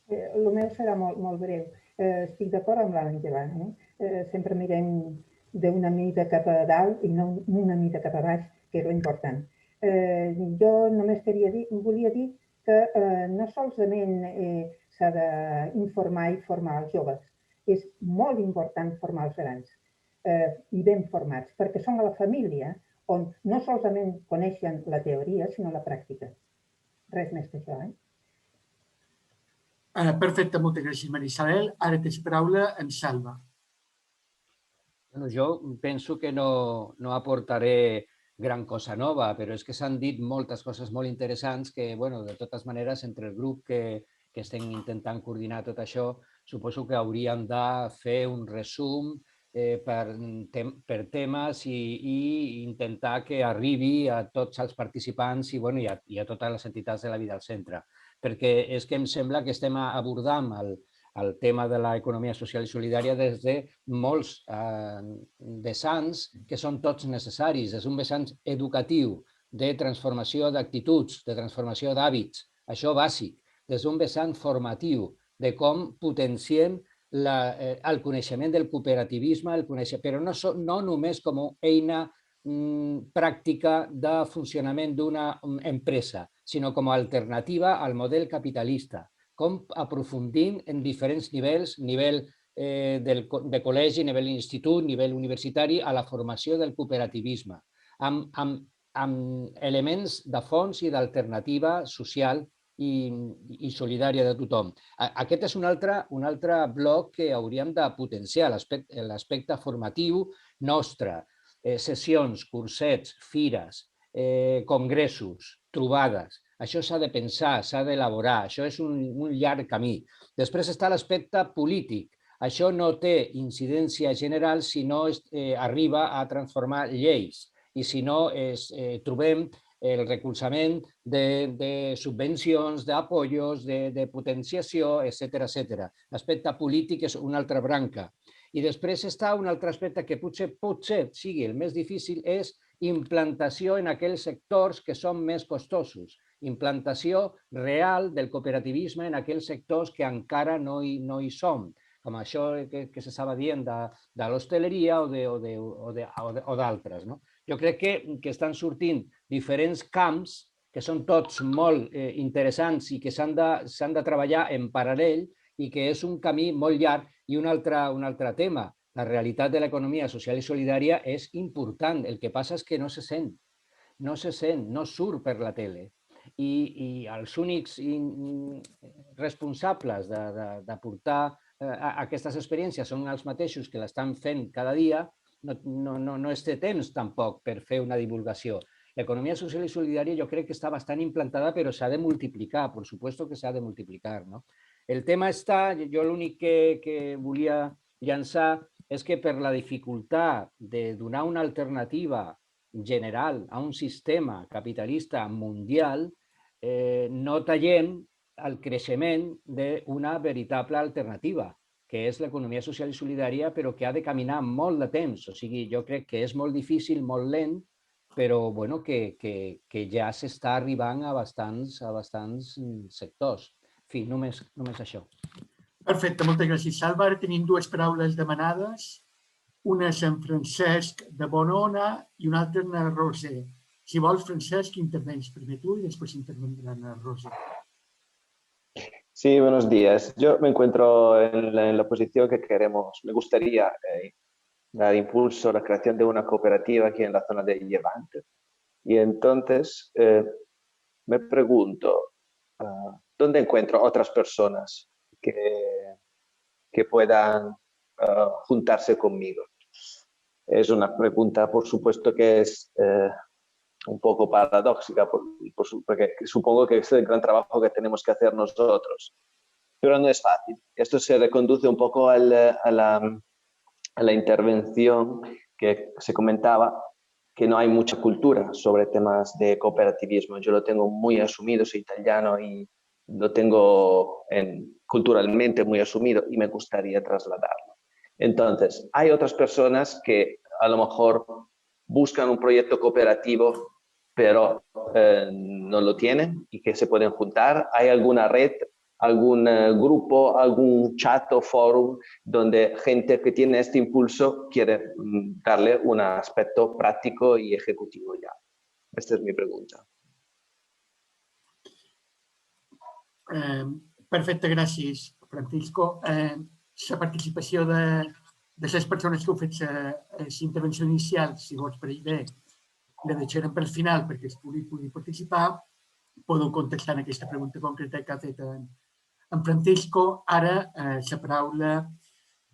El meu serà molt breu. Estic d'acord amb l'Àngela. Sempre mirem d'una mica cap a dalt i no una mica cap a baix, que és l'important. Jo només volia dir que no solament s'ha d'informar i formar els joves, és molt important formar els grans i ben formats, perquè són a la família on no solament coneixen la teoria, sinó la pràctica. Res més que això, Perfecte, moltes gràcies, Maria Isabel. Ara té la paraula en Salva. Jo penso que no aportaré gran cosa nova, però és que s'han dit moltes coses molt interessants que, de totes maneres, entre el grup que estem intentant coordinar tot això, suposo que hauríem de fer un resum per temes i intentar que arribi a tots els participants i a totes les entitats de la vida al centre. Perquè és que em sembla que estem abordant el tema de l'economia social i solidària des de molts vessants que són tots necessaris. És un vessant educatiu, de transformació d'actituds, de transformació d'hàbits, això bàsic. Des d'un vessant formatiu, de com potenciem el coneixement del cooperativisme, però no només com a eina pràctica de funcionament d'una empresa, sinó com a alternativa al model capitalista. Com aprofundim en diferents nivells, nivell de col·legi, nivell d'institut, nivell universitari, a la formació del cooperativisme, amb elements de fons i d'alternativa social i solidària de tothom. Aquest és un altre bloc que hauríem de potenciar, l'aspecte formatiu nostre, sessions, cursets, fires, congressos, trobades. Això s'ha de pensar, s'ha d'elaborar, això és un llarg camí. Després està l'aspecte polític. Això no té incidència general si no arriba a transformar lleis i si no trobem el recolzament de subvencions, d'apoyos, de potenciació, etc. L'aspecte polític és una altra branca. I després està un altre aspecte que potser sigui el més difícil, és implantació en aquells sectors que són més costosos. Implantació real del cooperativisme en aquells sectors que encara no hi som, com això que s'estava dient de l'hostaleria o d'altres. Jo crec que estan sortint diferents camps que són tots molt interessants i que s'han de treballar en paral·lel i que és un camí molt llarg. I un altre tema, La realitat de l'economia social i solidària és important. El que passa és que no se sent, no surt per la tele. I els únics responsables de portar aquestes experiències són els mateixos que l'estan fent cada dia. No es té temps tampoc per fer una divulgació. L'economia social i solidària jo crec que està bastant implantada, però s'ha de multiplicar, por supuesto que s'ha de multiplicar. El tema està, jo l'únic que volia llançar és que per la dificultat de donar una alternativa general a un sistema capitalista mundial, no tallem el creixement d'una veritable alternativa, que és l'economia social i solidària, però que ha de caminar molt de temps. O sigui, jo crec que és molt difícil, molt lent, però bueno, que ja s'està arribant a bastants sectors. En fi, només això. Perfecte, moltes gràcies, Salva. Ara tenim dues paraules demanades. Una és en Francesc de Bonona i una altra en Roser. Si vols, Francesc, intervens primer tu y después intervendrán Roser. Sí, buenos días. Yo me encuentro en la posición que queremos. Me gustaría dar impulso a la creación de una cooperativa aquí en la zona de Levante. Y entonces me pregunto, ¿dónde encuentro otras personas que puedan juntarse conmigo? Es una pregunta, por supuesto, que es un poco paradójica, porque supongo que es el gran trabajo que tenemos que hacer nosotros. Pero no es fácil. Esto se reconduce un poco a la intervención que se comentaba, que no hay mucha cultura sobre temas de cooperativismo. Yo lo tengo muy asumido, soy italiano y lo tengo culturalmente muy asumido y me gustaría trasladarlo. Entonces, hay otras personas que a lo mejor buscan un proyecto cooperativo, pero no lo tienen y que se pueden juntar. ¿Hay alguna red, algún grupo, algún chat o foro donde gente que tiene este impulso quiere darle un aspecto práctico y ejecutivo ya? Esta es mi pregunta. Perfecte, gràcies, Francisco. La participació de les persones que heu fet la intervenció inicial, si vols per idea, la deixarem per al final perquè es pugui participar. Podeu contestar en aquesta pregunta concreta que ha fet en Francisco. Ara la paraula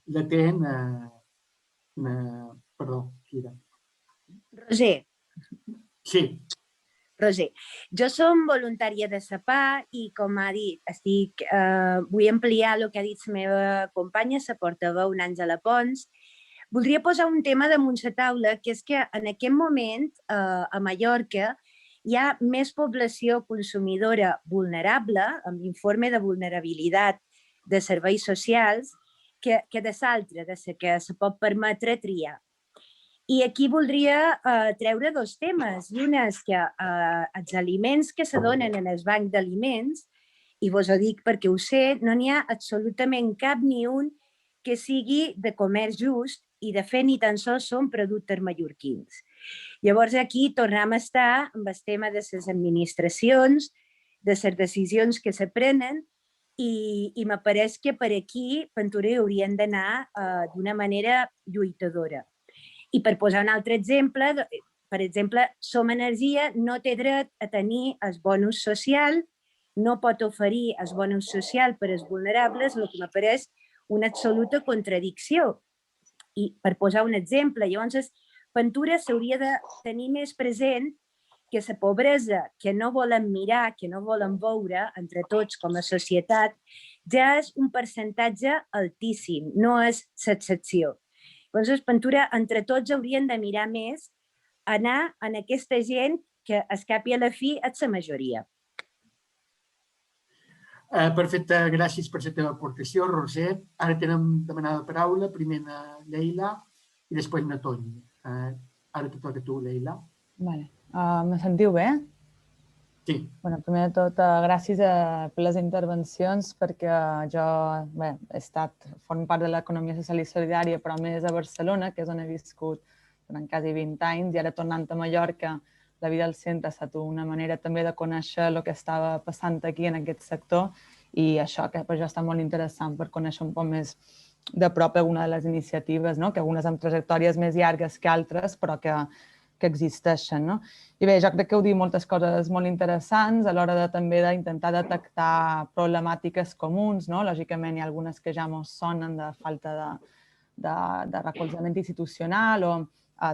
la té perdó, qui era? Roser. Sí. Roser, jo som voluntària de SAPA i, com ha dit, vull ampliar el que ha dit la meva companya, la portaveu Àngela Pons. Voldria posar un tema damunt la taula, que és que en aquest moment a Mallorca hi ha més població consumidora vulnerable, amb l'informe de vulnerabilitat de serveis socials, que de l'altra, de la que se pot permetre triar. I aquí voldria treure dos temes. I un és que els aliments que se donen en el banc d'aliments, i vos ho dic perquè ho sé, no n'hi ha absolutament cap ni un que sigui de comerç just i, de fet, ni tan sols són productes mallorquins. Llavors, aquí tornem a estar amb el tema de les administracions, de les decisions que se prenen, i m'apareix que per aquí Ventura haurien d'anar d'una manera lluitadora. I per posar un altre exemple, per exemple, Som Energia no té dret a tenir el bonus social, no pot oferir el bonus social per als vulnerables, el que m'apareix una absoluta contradicció. I per posar un exemple, llavors, Ventura s'hauria de tenir més present que la pobresa que no volem mirar, que no volem veure entre tots com a societat, ja és un percentatge altíssim, no és l'excepció. Llavors, Ventura, entre tots hauríem de mirar més, anar en aquesta gent que, al cap i a la fi, és la majoria. Perfecte, gràcies per la teva aportació, Roser. Ara tenim demanada paraula, primer a Leila i després a Toni. Ara te toca a tu, Leila. Vale. Me sentiu bé? Sí. Primer de tot, gràcies per les intervencions, perquè jo he estat formant part de l'economia social i solidària, però més a Barcelona, que és on he viscut durant quasi 20 anys, i ara tornant a Mallorca, la vida al centre ha estat una manera també de conèixer el que estava passant aquí en aquest sector, i això que per jo està molt interessant per conèixer un poc més de prop alguna de les iniciatives, que algunes amb trajectòries més llargues que altres, però que existeixen. I bé, jo crec que heu dit moltes coses molt interessants a l'hora també d'intentar detectar problemàtiques comuns. Lògicament, hi ha algunes que ja ens sonen de falta de recolzament institucional o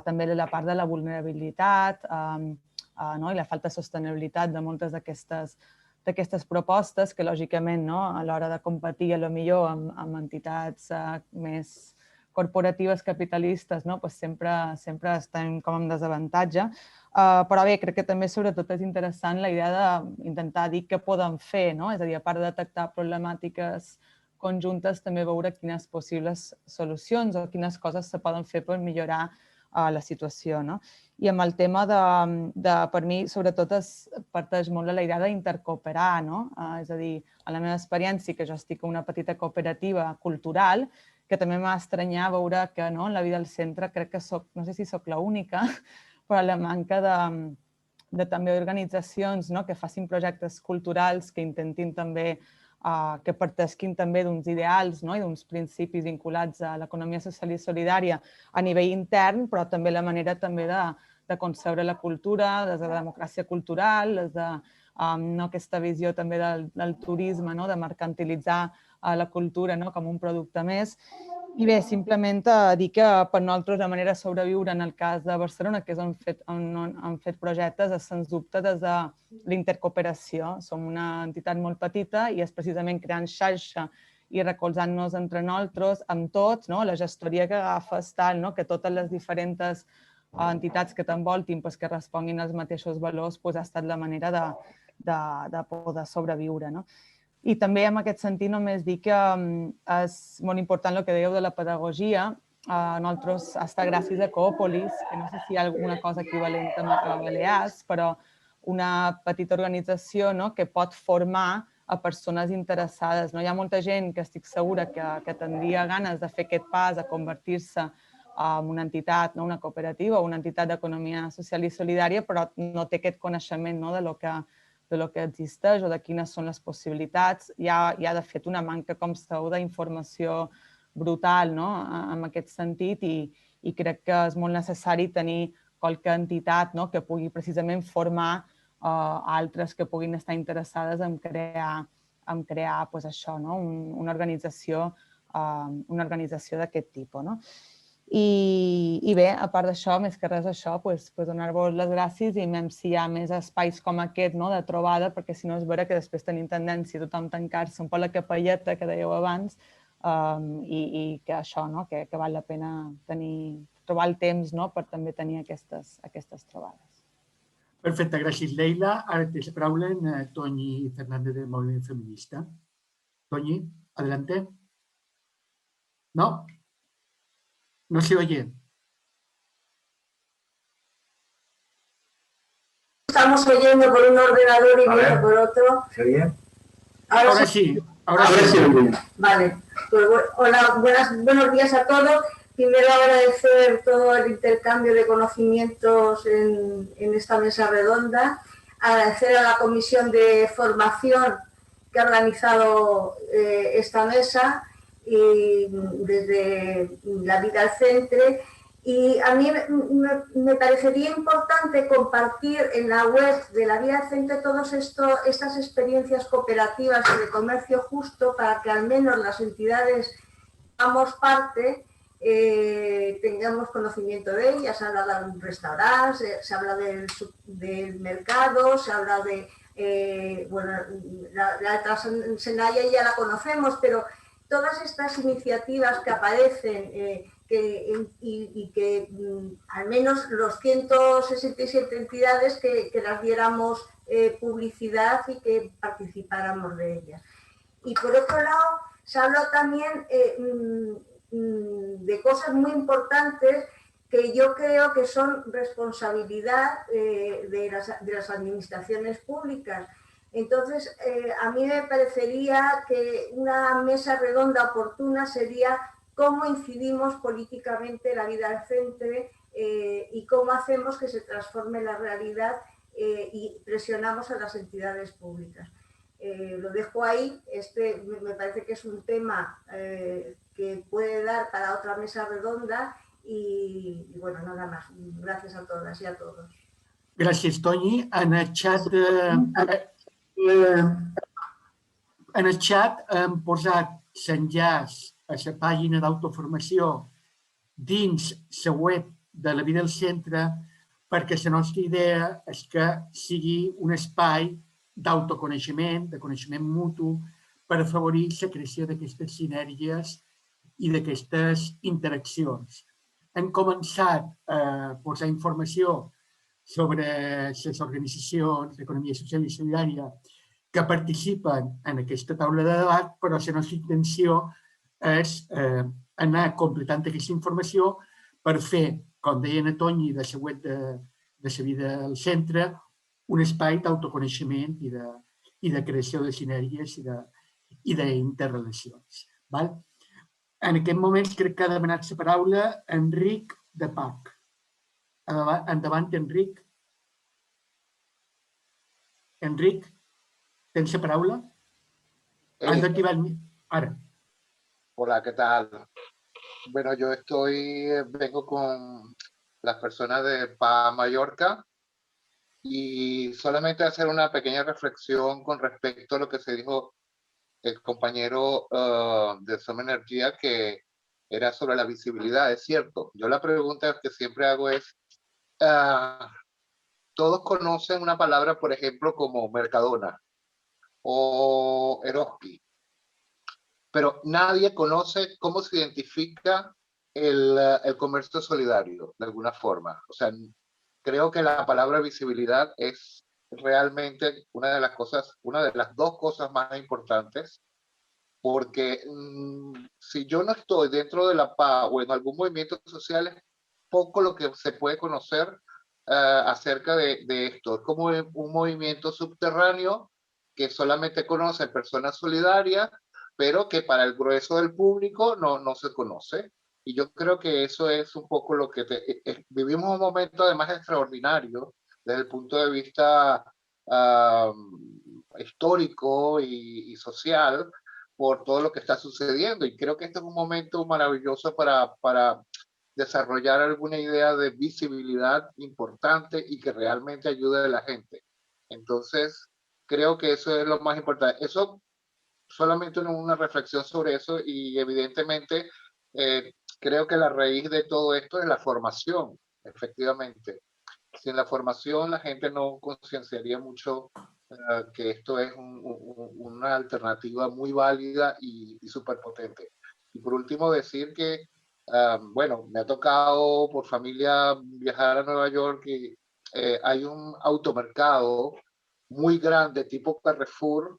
també la part de la vulnerabilitat i la falta de sostenibilitat de moltes d'aquestes propostes que, lògicament, a l'hora de competir potser amb entitats més corporatives capitalistes sempre estan com en desavantatge. Però bé, crec que també sobretot és interessant la idea d'intentar dir què poden fer, és a dir, a part de detectar problemàtiques conjuntes, també veure quines possibles solucions o quines coses se poden fer per millorar la situació. I amb el tema per mi, sobretot, es parteix molt de la idea d'intercooperar. És a dir, a la meva experiència, que jo estic en una petita cooperativa cultural, que també m'ha estranyat veure que en la vida al centre crec que no sé si soc l'única, però la manca de també organitzacions que facin projectes culturals que intentin també que parteixin també d'uns ideals i d'uns principis vinculats a l'economia social i solidària a nivell intern, però també la manera també de concebre la cultura, des de la democràcia cultural, des de aquesta visió també del turisme, de mercantilitzar la cultura com un producte més. I bé, simplement dir que per nosaltres la manera de sobreviure en el cas de Barcelona, que és on han fet projectes, és sens dubte des de l'intercooperació. Som una entitat molt petita i és precisament creant xarxa i recolzant-nos entre nosaltres amb tots, la gestoria que agafes tal, que totes les diferents entitats que t'envoltin que responguin als mateixos valors ha estat la manera de poder sobreviure. I també en aquest sentit només dir que és molt important el que dèieu de la pedagogia. Nosaltres, ha estat gràcies a Coopolis, que no sé si hi ha alguna cosa equivalent a Balears, però una petita organització que pot formar a persones interessades. Hi ha molta gent que estic segura que tindria ganes de fer aquest pas a convertir-se en una entitat, una cooperativa o una entitat d'economia social i solidària, però no té aquest coneixement de lo que existeix o de quines són les possibilitats. Hi ha, de fet, una manca, com sabeu, d'informació brutal en aquest sentit i crec que és molt necessari tenir qualque entitat que pugui precisament formar altres que puguin estar interessades en crear això, una organització d'aquest tipus. I bé, a part d'això, més que res això, donar-vos les gràcies i si hi ha més espais com aquest de trobada, perquè si no és vera que després tenim tendència a tothom tancar-se un poc la capelleta que dèieu abans i que això, que val la pena trobar el temps per també tenir aquestes trobades. Perfecte, gràcies, Leila. Ara té la paraula en Toñi Fernández del Moviment Feminista. Toñi, adelante. ¿No? No se oye. Estamos oyendo por un ordenador y viendo por otro. ¿Se oye? Ahora sí. Ahora sí. Vale. Pues, hola, buenos días a todos. Primero agradecer todo el intercambio de conocimientos en esta mesa redonda. Agradecer a la Comisión de Formación que ha organizado esta mesa y desde la vida al centro. Y a mí me parecería importante compartir en la web de la Vida al Centro todas estas experiencias cooperativas y de comercio justo para que al menos las entidades que damos parte tengamos conocimiento de ellas. Se habla de un restaurante, se habla del mercado, se habla de, bueno, la Senaya ya la conocemos, pero todas estas iniciativas que aparecen y que al menos los 167 entidades que las diéramos publicidad y que participáramos de ellas. Y por otro lado, se habla también de cosas muy importantes que yo creo que son responsabilidad de las administraciones públicas. Entonces, a mí me parecería que una mesa redonda oportuna sería cómo incidimos políticamente la vida al centro y cómo hacemos que se transforme la realidad y presionamos a las entidades públicas. Lo dejo ahí. Me parece que es un tema que puede quedar para otra mesa redonda y bueno, nada más. Gracias a todas y a todos. Gràcies, Toni. En el xat hem posat l'enllaç a la pàgina d'autoformació dins la web de la vida del centre perquè la nostra idea és que sigui un espai d'autoconeixement, de coneixement mutu, per afavorir la creació d'aquestes sinergies i d'aquestes interaccions. Hem començat a posar informació sobre les organitzacions d'economia social i solidària que participen en aquesta taula de debat, però la nostra intenció és anar completant aquesta informació per fer, com deia na Toni, de la web de la vida del centre, un espai d'autoconeixement i de creació de sinergies i d'interrelacions. En aquest moment crec que ha demanat la paraula Enric de Pac. Endavant, Enric. Enric, tens la paraula? Han d'activar el... Ara. Hola, ¿qué tal? Bueno, yo vengo con las personas de PA Mallorca y solamente hacer una pequeña reflexión con respecto a lo que se dijo el compañero de Soma Energía, que era sobre la visibilidad. Es cierto, yo la pregunta que siempre hago es, todos conocen una palabra, por ejemplo, como Mercadona o Eroski, pero nadie conoce cómo se identifica el comercio solidario, de alguna forma. O sea, creo que la palabra visibilidad es realmente una de las dos cosas más importantes, porque si yo no estoy dentro de la PA o en algún movimiento social, es poco lo que se puede conocer acerca de esto. Es como un movimiento subterráneo que solamente conocen personas solidarias, pero que para el grueso del público no se conoce. Y yo creo que eso es un poco lo que vivimos un momento además extraordinario desde el punto de vista histórico y social por todo lo que está sucediendo. Y creo que este es un momento maravilloso para desarrollar alguna idea de visibilidad importante y que realmente ayude a la gente. Entonces, creo que eso es lo más importante. Eso, solamente una reflexión sobre eso, y evidentemente creo que la raíz de todo esto es la formación, efectivamente. Sin la formación la gente no concienciaría mucho que esto es una alternativa muy válida y súper potente. Y por último decir que, bueno, me ha tocado por familia viajar a Nueva York y hay un automercado muy grande tipo Carrefour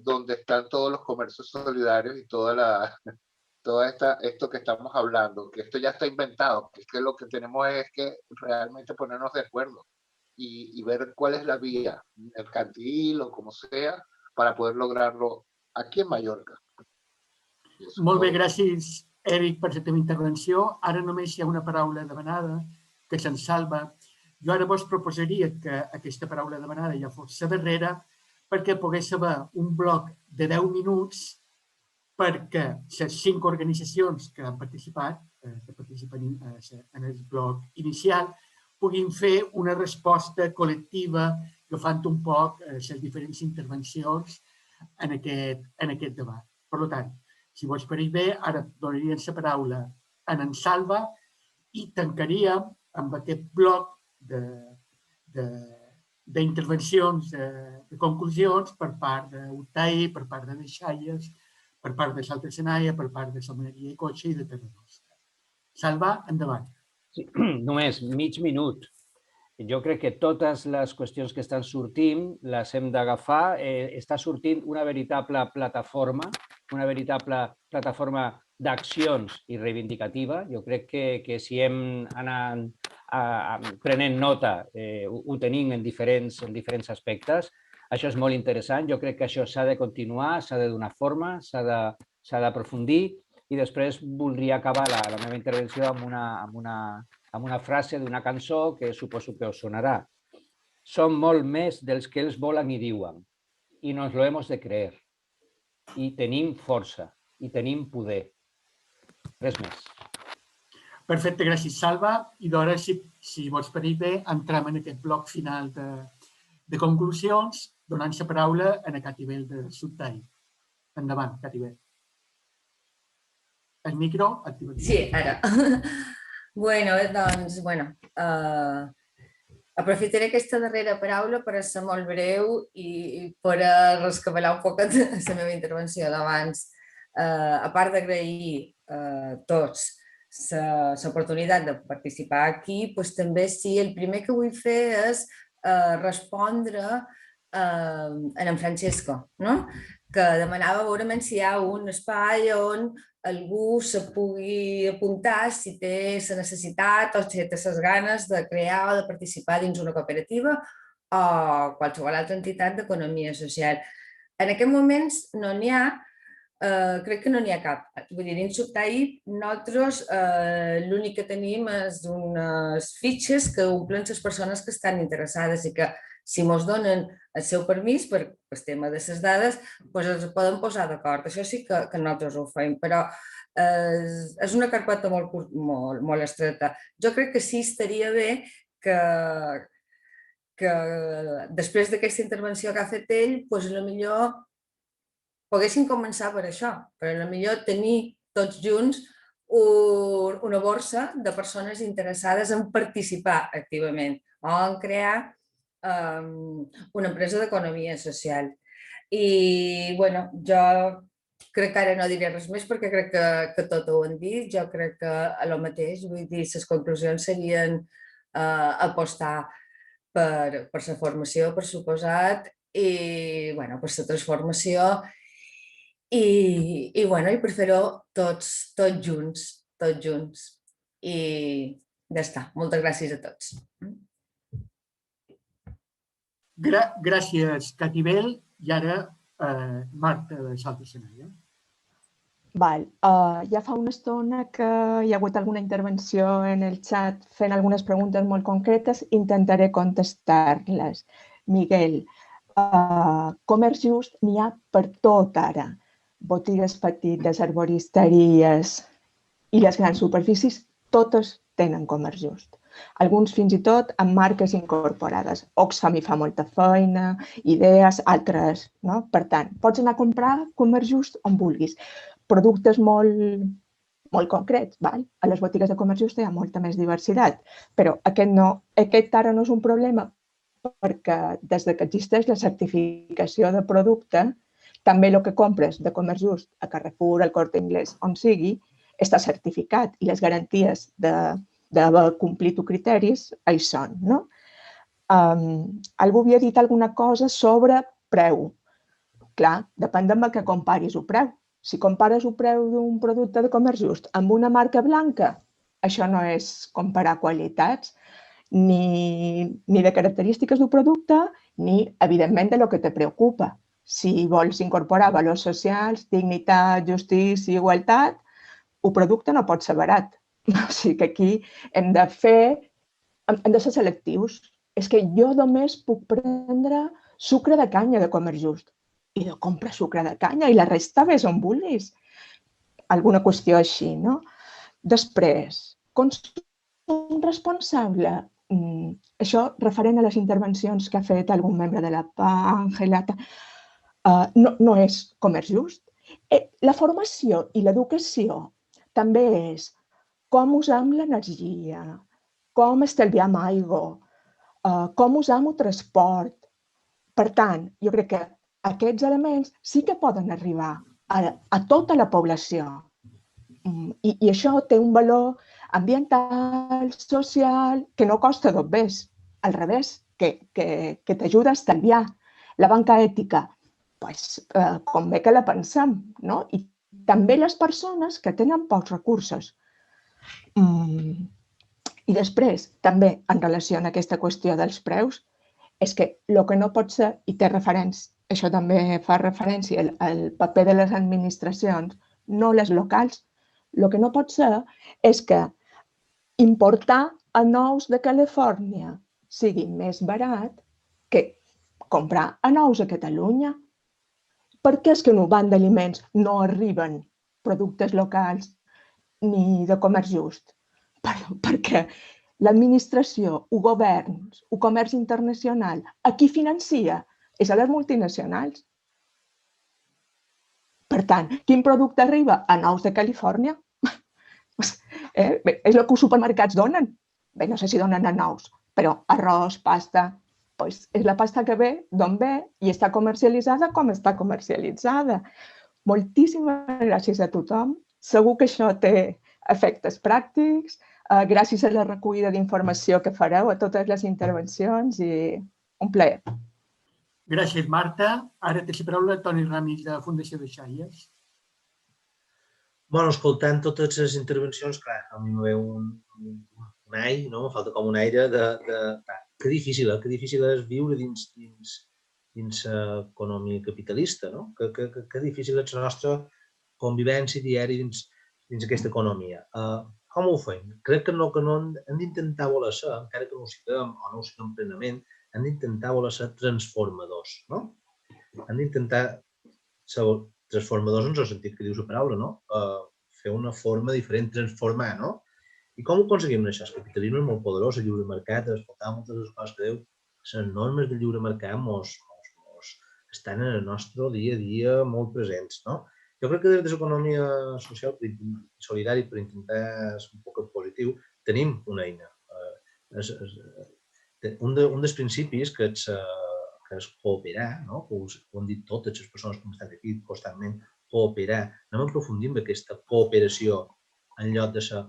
donde están todos los comercios solidarios y esto que estamos hablando, que esto ya está inventado, que es que lo que tenemos es que realmente ponernos de acuerdo y ver cuál es la vía mercantil o como sea para poder lograrlo aquí en Mallorca. Molt bé, gràcies, Eric, per la teva intervenció. Ara només hi ha una paraula demanada, que se'n Salva. Jo ara vos proposaria que aquesta paraula demanada ja fos la darrera, perquè pogués haver un bloc de 10 minuts perquè les 5 organitzacions que han participat, que participen en el bloc inicial, puguin fer una resposta col·lectiva agafant un poc les diferents intervencions en aquest debat. Per tant, si vos pareix bé, ara donaríem la paraula a en Salva i tancaríem amb aquest bloc d'intervencions, de conclusions per part d'Utaí, per part de Deixalles, per part de Salta Senaia, per part de Someneria i Cotxe i de Terra Nostra. Salva, endavant. Sí, només mig minut. Jo crec que totes les qüestions que estan sortint les hem d'agafar. Està sortint una veritable plataforma d'accions i reivindicativa. Jo crec que si hem anat prenent nota ho tenim en diferents aspectes. Això és molt interessant. Jo crec que això s'ha de continuar, s'ha de donar forma, s'ha d'aprofundir. I després voldria acabar la meva intervenció amb una frase d'una cançó que suposo que us sonarà. Som molt més dels que ells volen i diuen, i nos lo hemos de creer. I tenim força, i tenim poder. Res més. Perfecte, gràcies, Salva. I d'hora, si vols pedir bé, entrem en aquest bloc final de conclusions, donant la paraula a Catibel de Subtai. Endavant, Catibel. El micro, activa't. Sí, ara. Doncs, aprofitaré aquesta darrera paraula per ser molt breu i per rescabalar un poc la meva intervenció d'abans. A part d'agrair a tots l'oportunitat de participar aquí, doncs també sí, el primer que vull fer és respondre a en Francesco, que demanava veurement si hi ha un espai on algú se pugui apuntar si té la necessitat o si té les ganes de crear o de participar dins una cooperativa o qualsevol altra entitat d'economia social. En aquests moments no n'hi ha, crec que no n'hi ha cap. Vull dir, dins Subtai nosaltres l'únic que tenim és unes fitxes que omplen les persones que estan interessades i que si ens donen el seu permís per el tema de les dades, doncs es poden posar d'acord. Això sí que nosaltres ho fem, però és una carpeta molt estreta. Jo crec que sí estaria bé que després d'aquesta intervenció que ha fet ell, doncs potser poguéssim començar per això, per potser tenir tots junts una borsa de persones interessades en participar activament o en crear una empresa d'economia social. I, jo crec que ara no diré res més perquè crec que tot ho han dit. Jo crec que el mateix, vull dir, les conclusions serien apostar per la formació, per suposat, i per la transformació i per fer-ho tots junts. I ja està. Moltes gràcies a tots. Gràcies, Catibel. I ara, Marta de Salto Senalla. Ja fa una estona que hi ha hagut alguna intervenció en el xat fent algunes preguntes molt concretes. Intentaré contestar-les. Miguel, comerç just n'hi ha per tot ara. Botigues petites, arboristeries i les grans superfícies, totes tenen comerç just. Alguns fins i tot amb marques incorporades. Oxfam hi fa molta feina, Idees, altres. Per tant, pots anar a comprar comerç just on vulguis. Productes molt concrets. A les botigues de comerç just hi ha molta més diversitat, però aquest ara no és un problema perquè des que existeix la certificació de producte, també el que compres de comerç just a Carrefour, al Corte Inglés, on sigui, està certificat i les garanties d'haver complit els criteris hi són. Algú havia dit alguna cosa sobre preu. Clar, depèn de què comparis el preu. Si compares el preu d'un producte de comerç just amb una marca blanca, això no és comparar qualitats ni de característiques del producte ni, evidentment, de lo que te preocupa. Si vols incorporar valors socials, dignitat, justícia i igualtat, el producte no pot ser barat. O sigui que aquí hem de ser selectius. És que jo només puc prendre sucre de canya de comerç just i de comprar sucre de canya i la resta ves on vulguis. Alguna qüestió així, no? Després, consum responsable. Això referent a les intervencions que ha fet algun membre de la PA, Àngela, no és comerç just. La formació i l'educació també és com usam l'energia, com estalviam aigua, com usam el transport. Per tant, jo crec que aquests elements sí que poden arribar a tota la població. I això té un valor ambiental, social, que no costa dos bes. Al revés, que t'ajuda a estalviar. La banca ètica, convé que la pensem, no? I també les persones que tenen pocs recursos. I després, també, en relació a aquesta qüestió dels preus, és que el que no pot ser, i té referència, això també fa referència al paper de les administracions, no les locals, el que no pot ser és que importar a nous de Califòrnia sigui més barat que comprar a nous a Catalunya. Per què és que en un banc d'aliments no arriben productes locals ni de comerç just, perquè l'administració, el govern, el comerç internacional, a qui financia? És a les multinacionals. Per tant, quin producte arriba? A nous de Califòrnia. És el que els supermercats donen. Bé, no sé si donen a nous, però arròs, pasta, és la pasta que ve d'on ve i està comercialitzada com està comercialitzada. Moltíssimes gràcies a tothom. Segur que això té efectes pràctics, gràcies a la recollida d'informació que fareu a totes les intervencions i un plaer. Gràcies, Marta. Ara té la paraula Toni Ramis, de la Fundació de Xaies. Bueno, escoltant totes les intervencions, clar, a mi me ve un aire, no? Me falta com un aire de... Que difícil és viure dins l'economia capitalista, no? Que difícil és la nostra convivència diària dins aquesta economia. Com ho fem? Crec que no hem d'intentar voler ser, encara que no ho siguem o no ho siguem plenament, hem d'intentar voler ser transformadors, no? Hem d'intentar ser transformadors en el sentit que diu la paraula, no? Fer una forma diferent, transformar, no? I com ho aconseguim això? El capitalisme és molt poderós, el lliure mercat, escoltar moltes de les coses que diu, les normes del lliure mercat estan en el nostre dia a dia molt presents, no? Jo crec que des de l'economia social i solidària, per intentar ser un poc positiu, tenim una eina. Un dels principis que és cooperar, no? Ho han dit totes les persones que han estat aquí constantment, cooperar. Anem aprofundint en aquesta cooperació en lloc de ser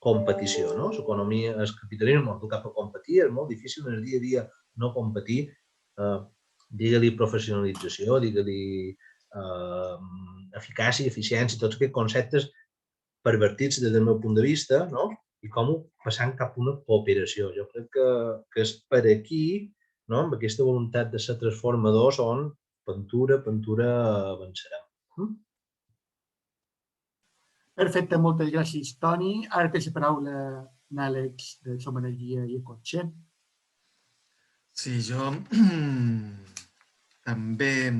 competició, no? L'economia, el capitalisme molt cap a competir, és molt difícil en el dia a dia no competir. Digue-li professionalització, digue-li eficàcia, eficiència, tots aquests conceptes pervertits des del meu punt de vista, no? I com passant cap a una cooperació. Jo crec que és per aquí, amb aquesta voluntat de ser transformadors, on Ventura avançarà. Perfecte, moltes gràcies, Toni. Ara té la paraula l'Àlex de Som Energia i Ecotxe. Sí, jo també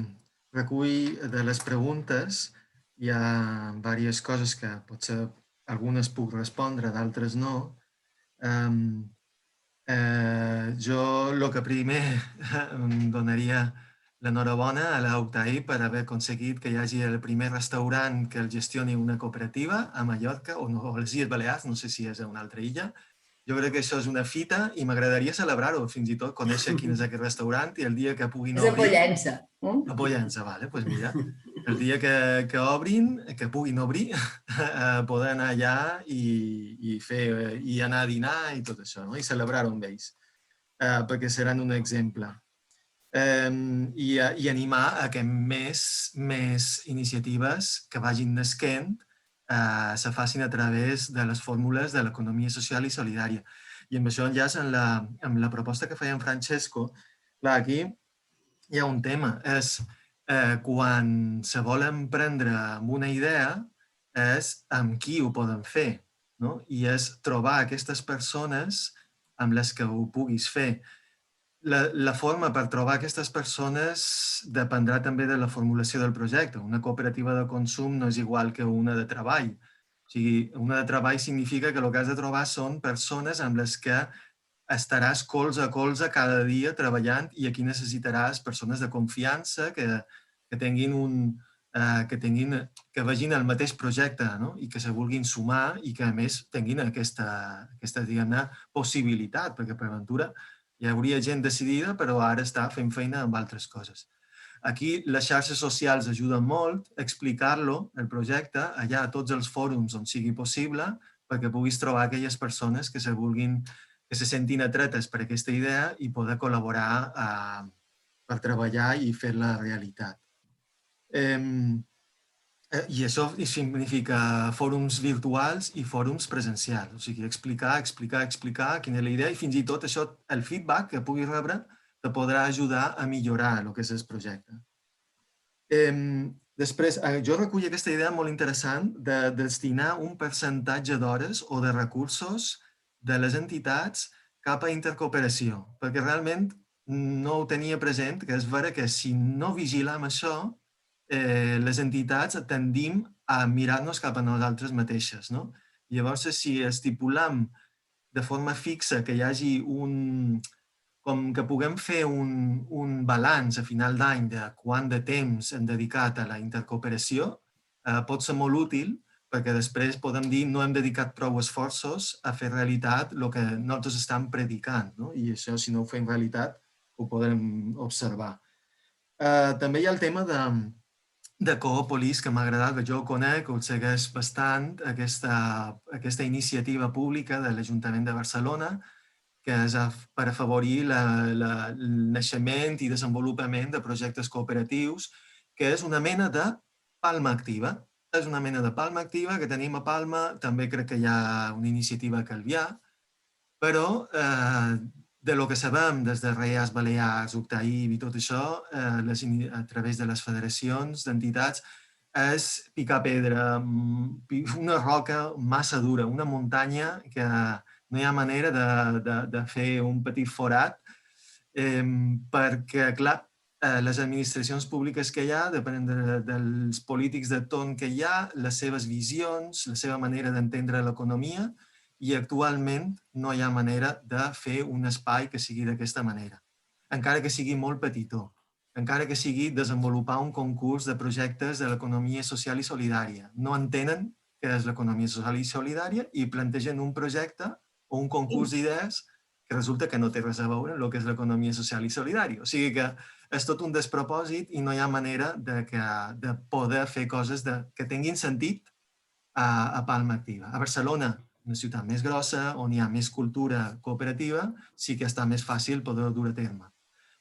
recull de les preguntes. Hi ha diverses coses que potser algunes puc respondre, d'altres no. Jo el que primer em donaria l'enhorabona a l'Octai per haver aconseguit que hi hagi el primer restaurant que el gestioni una cooperativa a Mallorca o a les Illes Balears, no sé si és a una altra illa. Jo crec que això és una fita i m'agradaria celebrar-ho, fins i tot conèixer quin és aquest restaurant i el dia que puguin obrir... És a Pollença. A Pollença, vale, doncs mira. El dia que obrin, que puguin obrir, poder anar allà i anar a dinar i tot això, i celebrar-ho amb ells, perquè seran un exemple. I animar a que més iniciatives que vagin nasquent se facin a través de les fórmules de l'economia social i solidària. I amb això enllaç amb la proposta que feia en Francesco. Clar, aquí hi ha un tema, és quan se vol emprendre amb una idea, és amb qui ho poden fer, i és trobar aquestes persones amb les que ho puguis fer. La forma per trobar aquestes persones dependrà també de la formulació del projecte. Una cooperativa de consum no és igual que una de treball. O sigui, una de treball significa que el que has de trobar són persones amb les que estaràs colze a colze cada dia treballant i aquí necessitaràs persones de confiança que vegin el mateix projecte i que se vulguin sumar i que a més tinguin aquesta possibilitat, perquè per Ventura hi hauria gent decidida, però ara està fent feina amb altres coses. Aquí les xarxes socials ajuden molt a explicar-lo, el projecte, allà a tots els fòrums on sigui possible, perquè puguis trobar aquelles persones que se sentin atretes per aquesta idea i poder col·laborar per treballar i fer-la realitat. I això significa fòrums virtuals i fòrums presencials. O sigui, explicar quina és la idea i fins i tot això, el feedback que puguis rebre te podrà ajudar a millorar el que és el projecte. Després, jo recullo aquesta idea molt interessant de destinar un percentatge d'hores o de recursos de les entitats cap a intercooperació, perquè realment no ho tenia present, que és vera que si no vigilem això, les entitats tendim a mirar-nos cap a nosaltres mateixes. Llavors, si estipulem de forma fixa que hi hagi com que puguem fer un balanç a final d'any de quant de temps hem dedicat a la intercooperació, pot ser molt útil perquè després podem dir no hem dedicat prou esforços a fer realitat el que nosaltres estem predicant. I això, si no ho fem realitat, ho podrem observar. També hi ha el tema de Coopolis, que m'ha agradat, que jo ho conec, ho segueix bastant, aquesta iniciativa pública de l'Ajuntament de Barcelona, que és per afavorir el naixement i desenvolupament de projectes cooperatius, que és una mena de palma activa. És una mena de palma activa que tenim a Palma, també crec que hi ha una iniciativa a Calvià, però de lo que sabem des de Reials Balears, Octaïb i tot això, a través de les federacions d'entitats, és picar pedra, una roca massa dura, una muntanya que no hi ha manera de fer un petit forat, perquè, clar, les administracions públiques que hi ha, depenent dels polítics de torn que hi ha, les seves visions, la seva manera d'entendre l'economia, i actualment no hi ha manera de fer un espai que sigui d'aquesta manera. Encara que sigui molt petitó, encara que sigui desenvolupar un concurs de projectes de l'economia social i solidària. No entenen què és l'economia social i solidària i plantegen un projecte o un concurs d'idees que resulta que no té res a veure amb el que és l'economia social i solidària. O sigui que és tot un despropòsit i no hi ha manera de poder fer coses que tinguin sentit a Palma Activa. A Barcelona, una ciutat més grossa, on hi ha més cultura cooperativa, sí que està més fàcil poder dur a terme.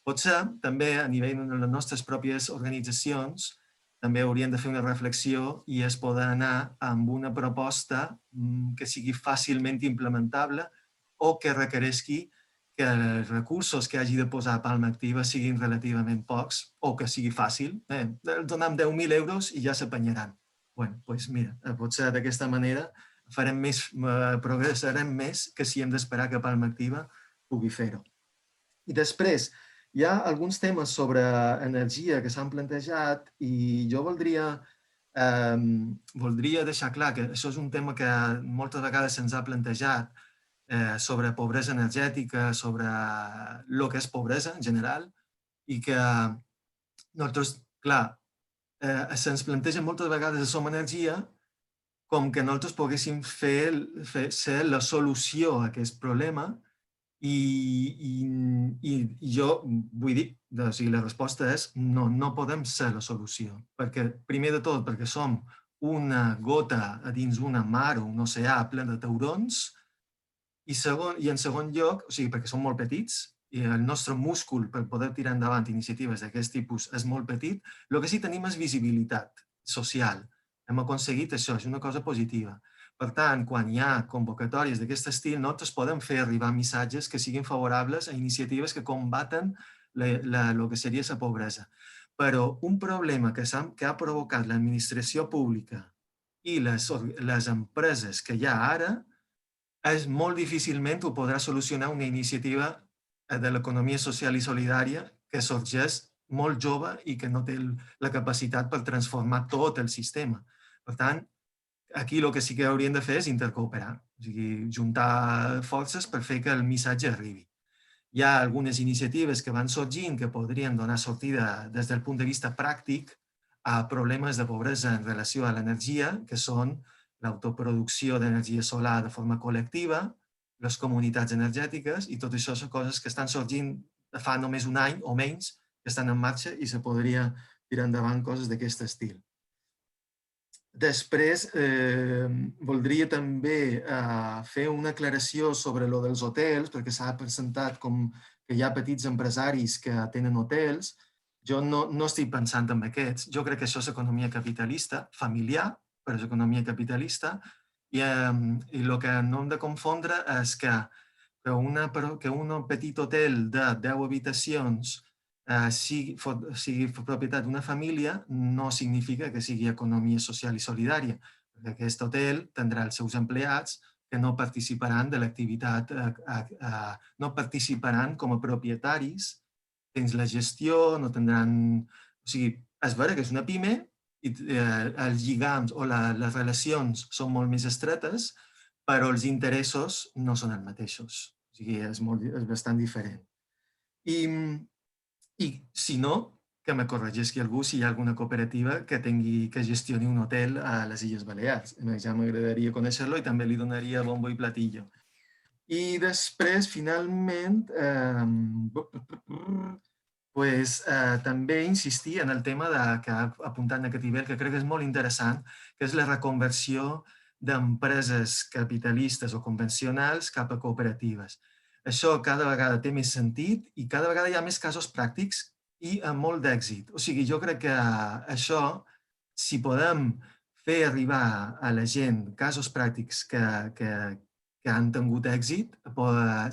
Potser també a nivell de les nostres pròpies organitzacions també haurien de fer una reflexió i es poder anar amb una proposta que sigui fàcilment implementable o que requereixi que els recursos que hagi de posar a Palma Activa siguin relativament pocs o que sigui fàcil. Donem 10.000 euros i ja s'apanyaran. Bé, doncs mira, potser d'aquesta manera progressarem més que si hem d'esperar que Palma Activa pugui fer-ho. I després, hi ha alguns temes sobre energia que s'han plantejat i jo voldria deixar clar que això és un tema que moltes vegades se'ns ha plantejat sobre pobresa energètica, sobre el que és pobresa en general, i que nosaltres, clar, se'ns planteja moltes vegades a Som Energia com que nosaltres poguéssim ser la solució a aquest problema i jo vull dir, la resposta és no podem ser la solució, perquè primer de tot perquè som una gota a dins una mar o un oceà ple de taurons, i en segon lloc, o sigui, perquè som molt petits i el nostre múscul per poder tirar endavant iniciatives d'aquest tipus és molt petit, el que sí tenim és visibilitat social. Hem aconseguit això, és una cosa positiva. Per tant, quan hi ha convocatòries d'aquest estil, nosaltres podem fer arribar missatges que siguin favorables a iniciatives que combaten el que seria la pobresa. Però un problema que ha provocat l'administració pública i les empreses que hi ha ara és molt difícilment ho podrà solucionar una iniciativa de l'economia social i solidària que sorgeix molt jove i que no té la capacitat per transformar tot el sistema. Per tant, aquí el que sí que hauríem de fer és intercooperar, o sigui, juntar forces per fer que el missatge arribi. Hi ha algunes iniciatives que van sorgint que podrien donar sortida des del punt de vista pràctic a problemes de pobresa en relació a l'energia, que són l'autoproducció d'energia solar de forma col·lectiva, les comunitats energètiques, i tot això són coses que estan sorgint fa només un any o menys, que estan en marxa i se podria tirar endavant coses d'aquest estil. Després, voldria també fer una aclaració sobre el dels hotels, perquè s'ha presentat com que hi ha petits empresaris que tenen hotels. Jo no estic pensant en aquests. Jo crec que això és economia capitalista, familiar, però és economia capitalista, i el que no hem de confondre és que un petit hotel de 10 habitacions sigui propietat d'una família no significa que sigui economia social i solidària, perquè aquest hotel tindrà els seus empleats que no participaran de l'activitat, no participaran com a propietaris dins la gestió, no tindran... O sigui, és vera que és una pime els lligams o les relacions són molt més estretes, però els interessos no són els mateixos. O sigui, és bastant diferent. I si no, que me corregeixi algú si hi ha alguna cooperativa que gestioni un hotel a les Illes Balears. Ja m'agradaria conèixer-lo i també li donaria bombo i platillo. I després, finalment, també insistir en el tema que ha apuntat aquest nivell, que crec que és molt interessant, que és la reconversió d'empreses capitalistes o convencionals cap a cooperatives. Això cada vegada té més sentit i cada vegada hi ha més casos pràctics i amb molt d'èxit. O sigui, jo crec que això, si podem fer arribar a la gent casos pràctics que han tingut èxit,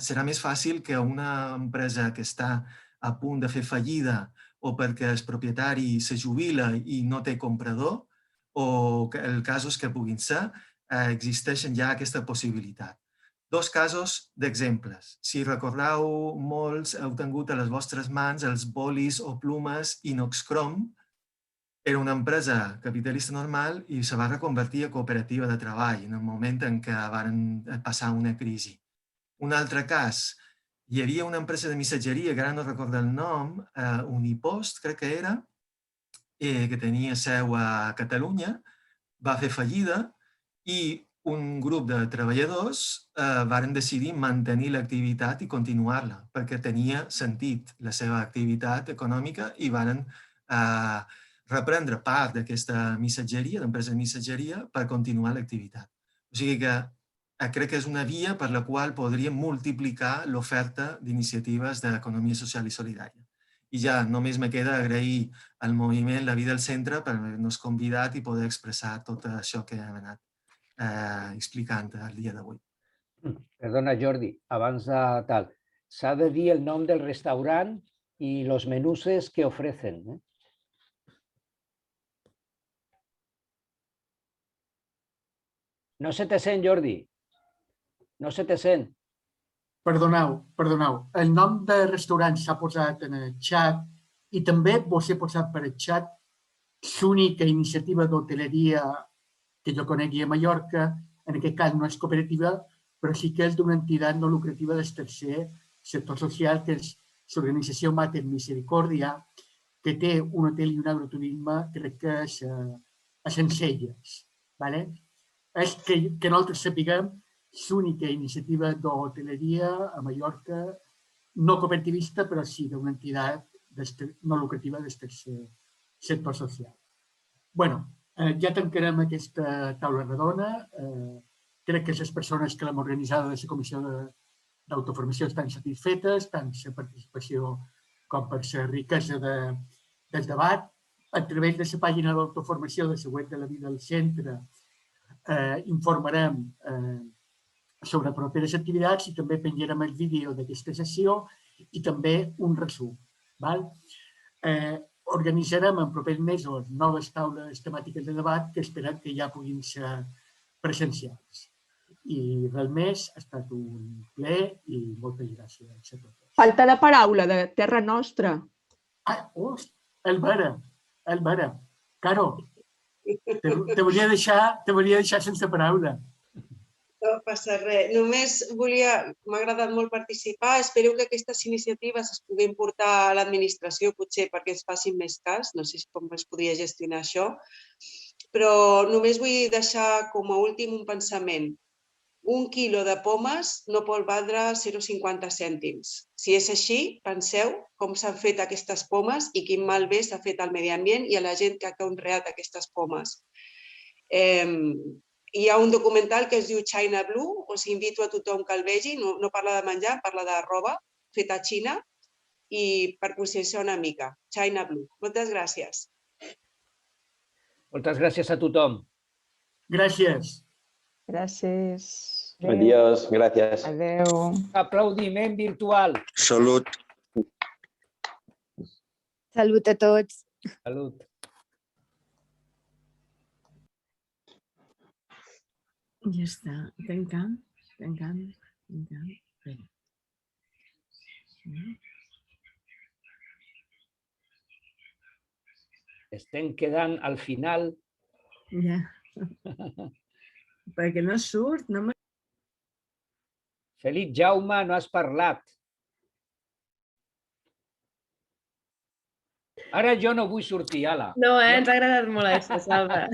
serà més fàcil que una empresa que està a punt de fer fallida o perquè el propietari se jubila i no té comprador, o els casos que puguin ser, existeixen ja aquesta possibilitat. Dos casos d'exemples. Si recordeu, molts heu tingut a les vostres mans els bolis o plumes Inox-Crom. Era una empresa capitalista normal i se va reconvertir a cooperativa de treball en el moment en què van passar una crisi. Un altre cas, hi havia una empresa de missatgeria, que ara no recordo el nom, Unipost, crec que era, que tenia seu a Catalunya, va fer fallida i un grup de treballadors varen decidir mantenir l'activitat i continuar-la, perquè tenia sentit la seva activitat econòmica i varen reprendre part d'aquesta missatgeria, d'empresa de missatgeria, per continuar l'activitat. O sigui que crec que és una via per la qual podríem multiplicar l'oferta d'iniciatives d'economia social i solidària. I ja només me queda agrair al moviment La Vida al Centre per haver-nos convidat i poder expressar tot això que hem anat explicant el dia d'avui. Perdona, Jordi, abans de tal, s'ha de dir el nom del restaurant i els menuses que ofrecen. No se te sent, Jordi. No se te sent. Perdoneu. El nom del restaurant s'ha posat en el xat i també vos he posat per el xat l'única iniciativa d'hoteleria que jo conegui a Mallorca, en aquest cas no és cooperativa, però sí que és d'una entitat no lucrativa del tercer sector social, que és l'organització Mater Misericòrdia, que té un hotel i un agroturisme, crec que és a Sencelles. És que nosaltres sapiguem l'única iniciativa d'hoteleria a Mallorca, no cooperativista, però sí d'una entitat no lucrativa del tercer sector social. Bé, ja tancarem aquesta taula redona. Crec que les persones que l'hem organitzada de la Comissió d'Autoformació estan satisfetes, tant la participació com per la riquesa del debat. A través de la pàgina d'autoformació de la web de La Vida al Centre informarem sobre properes activitats i també penjarem el vídeo d'aquesta sessió i també un resum. Organitzarem en propers mesos noves taules temàtiques de debat que esperem que ja puguin ser presencials. I res més, ha estat un plaer i moltes gràcies a tots. Falta la paraula de Terra Nostra. El vera. Caro, te volia deixar sense paraula. No passa res. Només m'ha agradat molt participar. Espero que aquestes iniciatives es puguin portar a l'administració, potser perquè es facin més cas. No sé com es podria gestionar això. Però només vull deixar com a últim un pensament. 1 quilo de pomes no pot valdre 0,50 cèntims. Si és així, penseu com s'han fet aquestes pomes i quin malbé s'ha fet al medi ambient i a la gent que ha conreat aquestes pomes. Hi ha un documental que es diu China Blue, us invito a tothom que el vegi, no parla de menjar, parla de roba feta a Xina i per conscienciar una mica. China Blue. Moltes gràcies. Moltes gràcies a tothom. Gràcies. Gràcies. Adiós, gràcies. Adéu. Aplaudiment virtual. Salut. Salut a tots. Salut. Ja està. Tancam. Estem quedant al final. Ja. Perquè no surt, no me... Felip Jaume, no has parlat. Ara jo no vull sortir, ala. No, ens ha agradat molt això, Salva.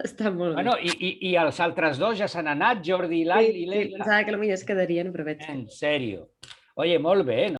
Està molt bé. Bueno, i els altres dos ja s'han anat, Jordi i Leila. Sí, pensava que potser es quedarien, però veig que... En sèrio. Oye, molt bé, no?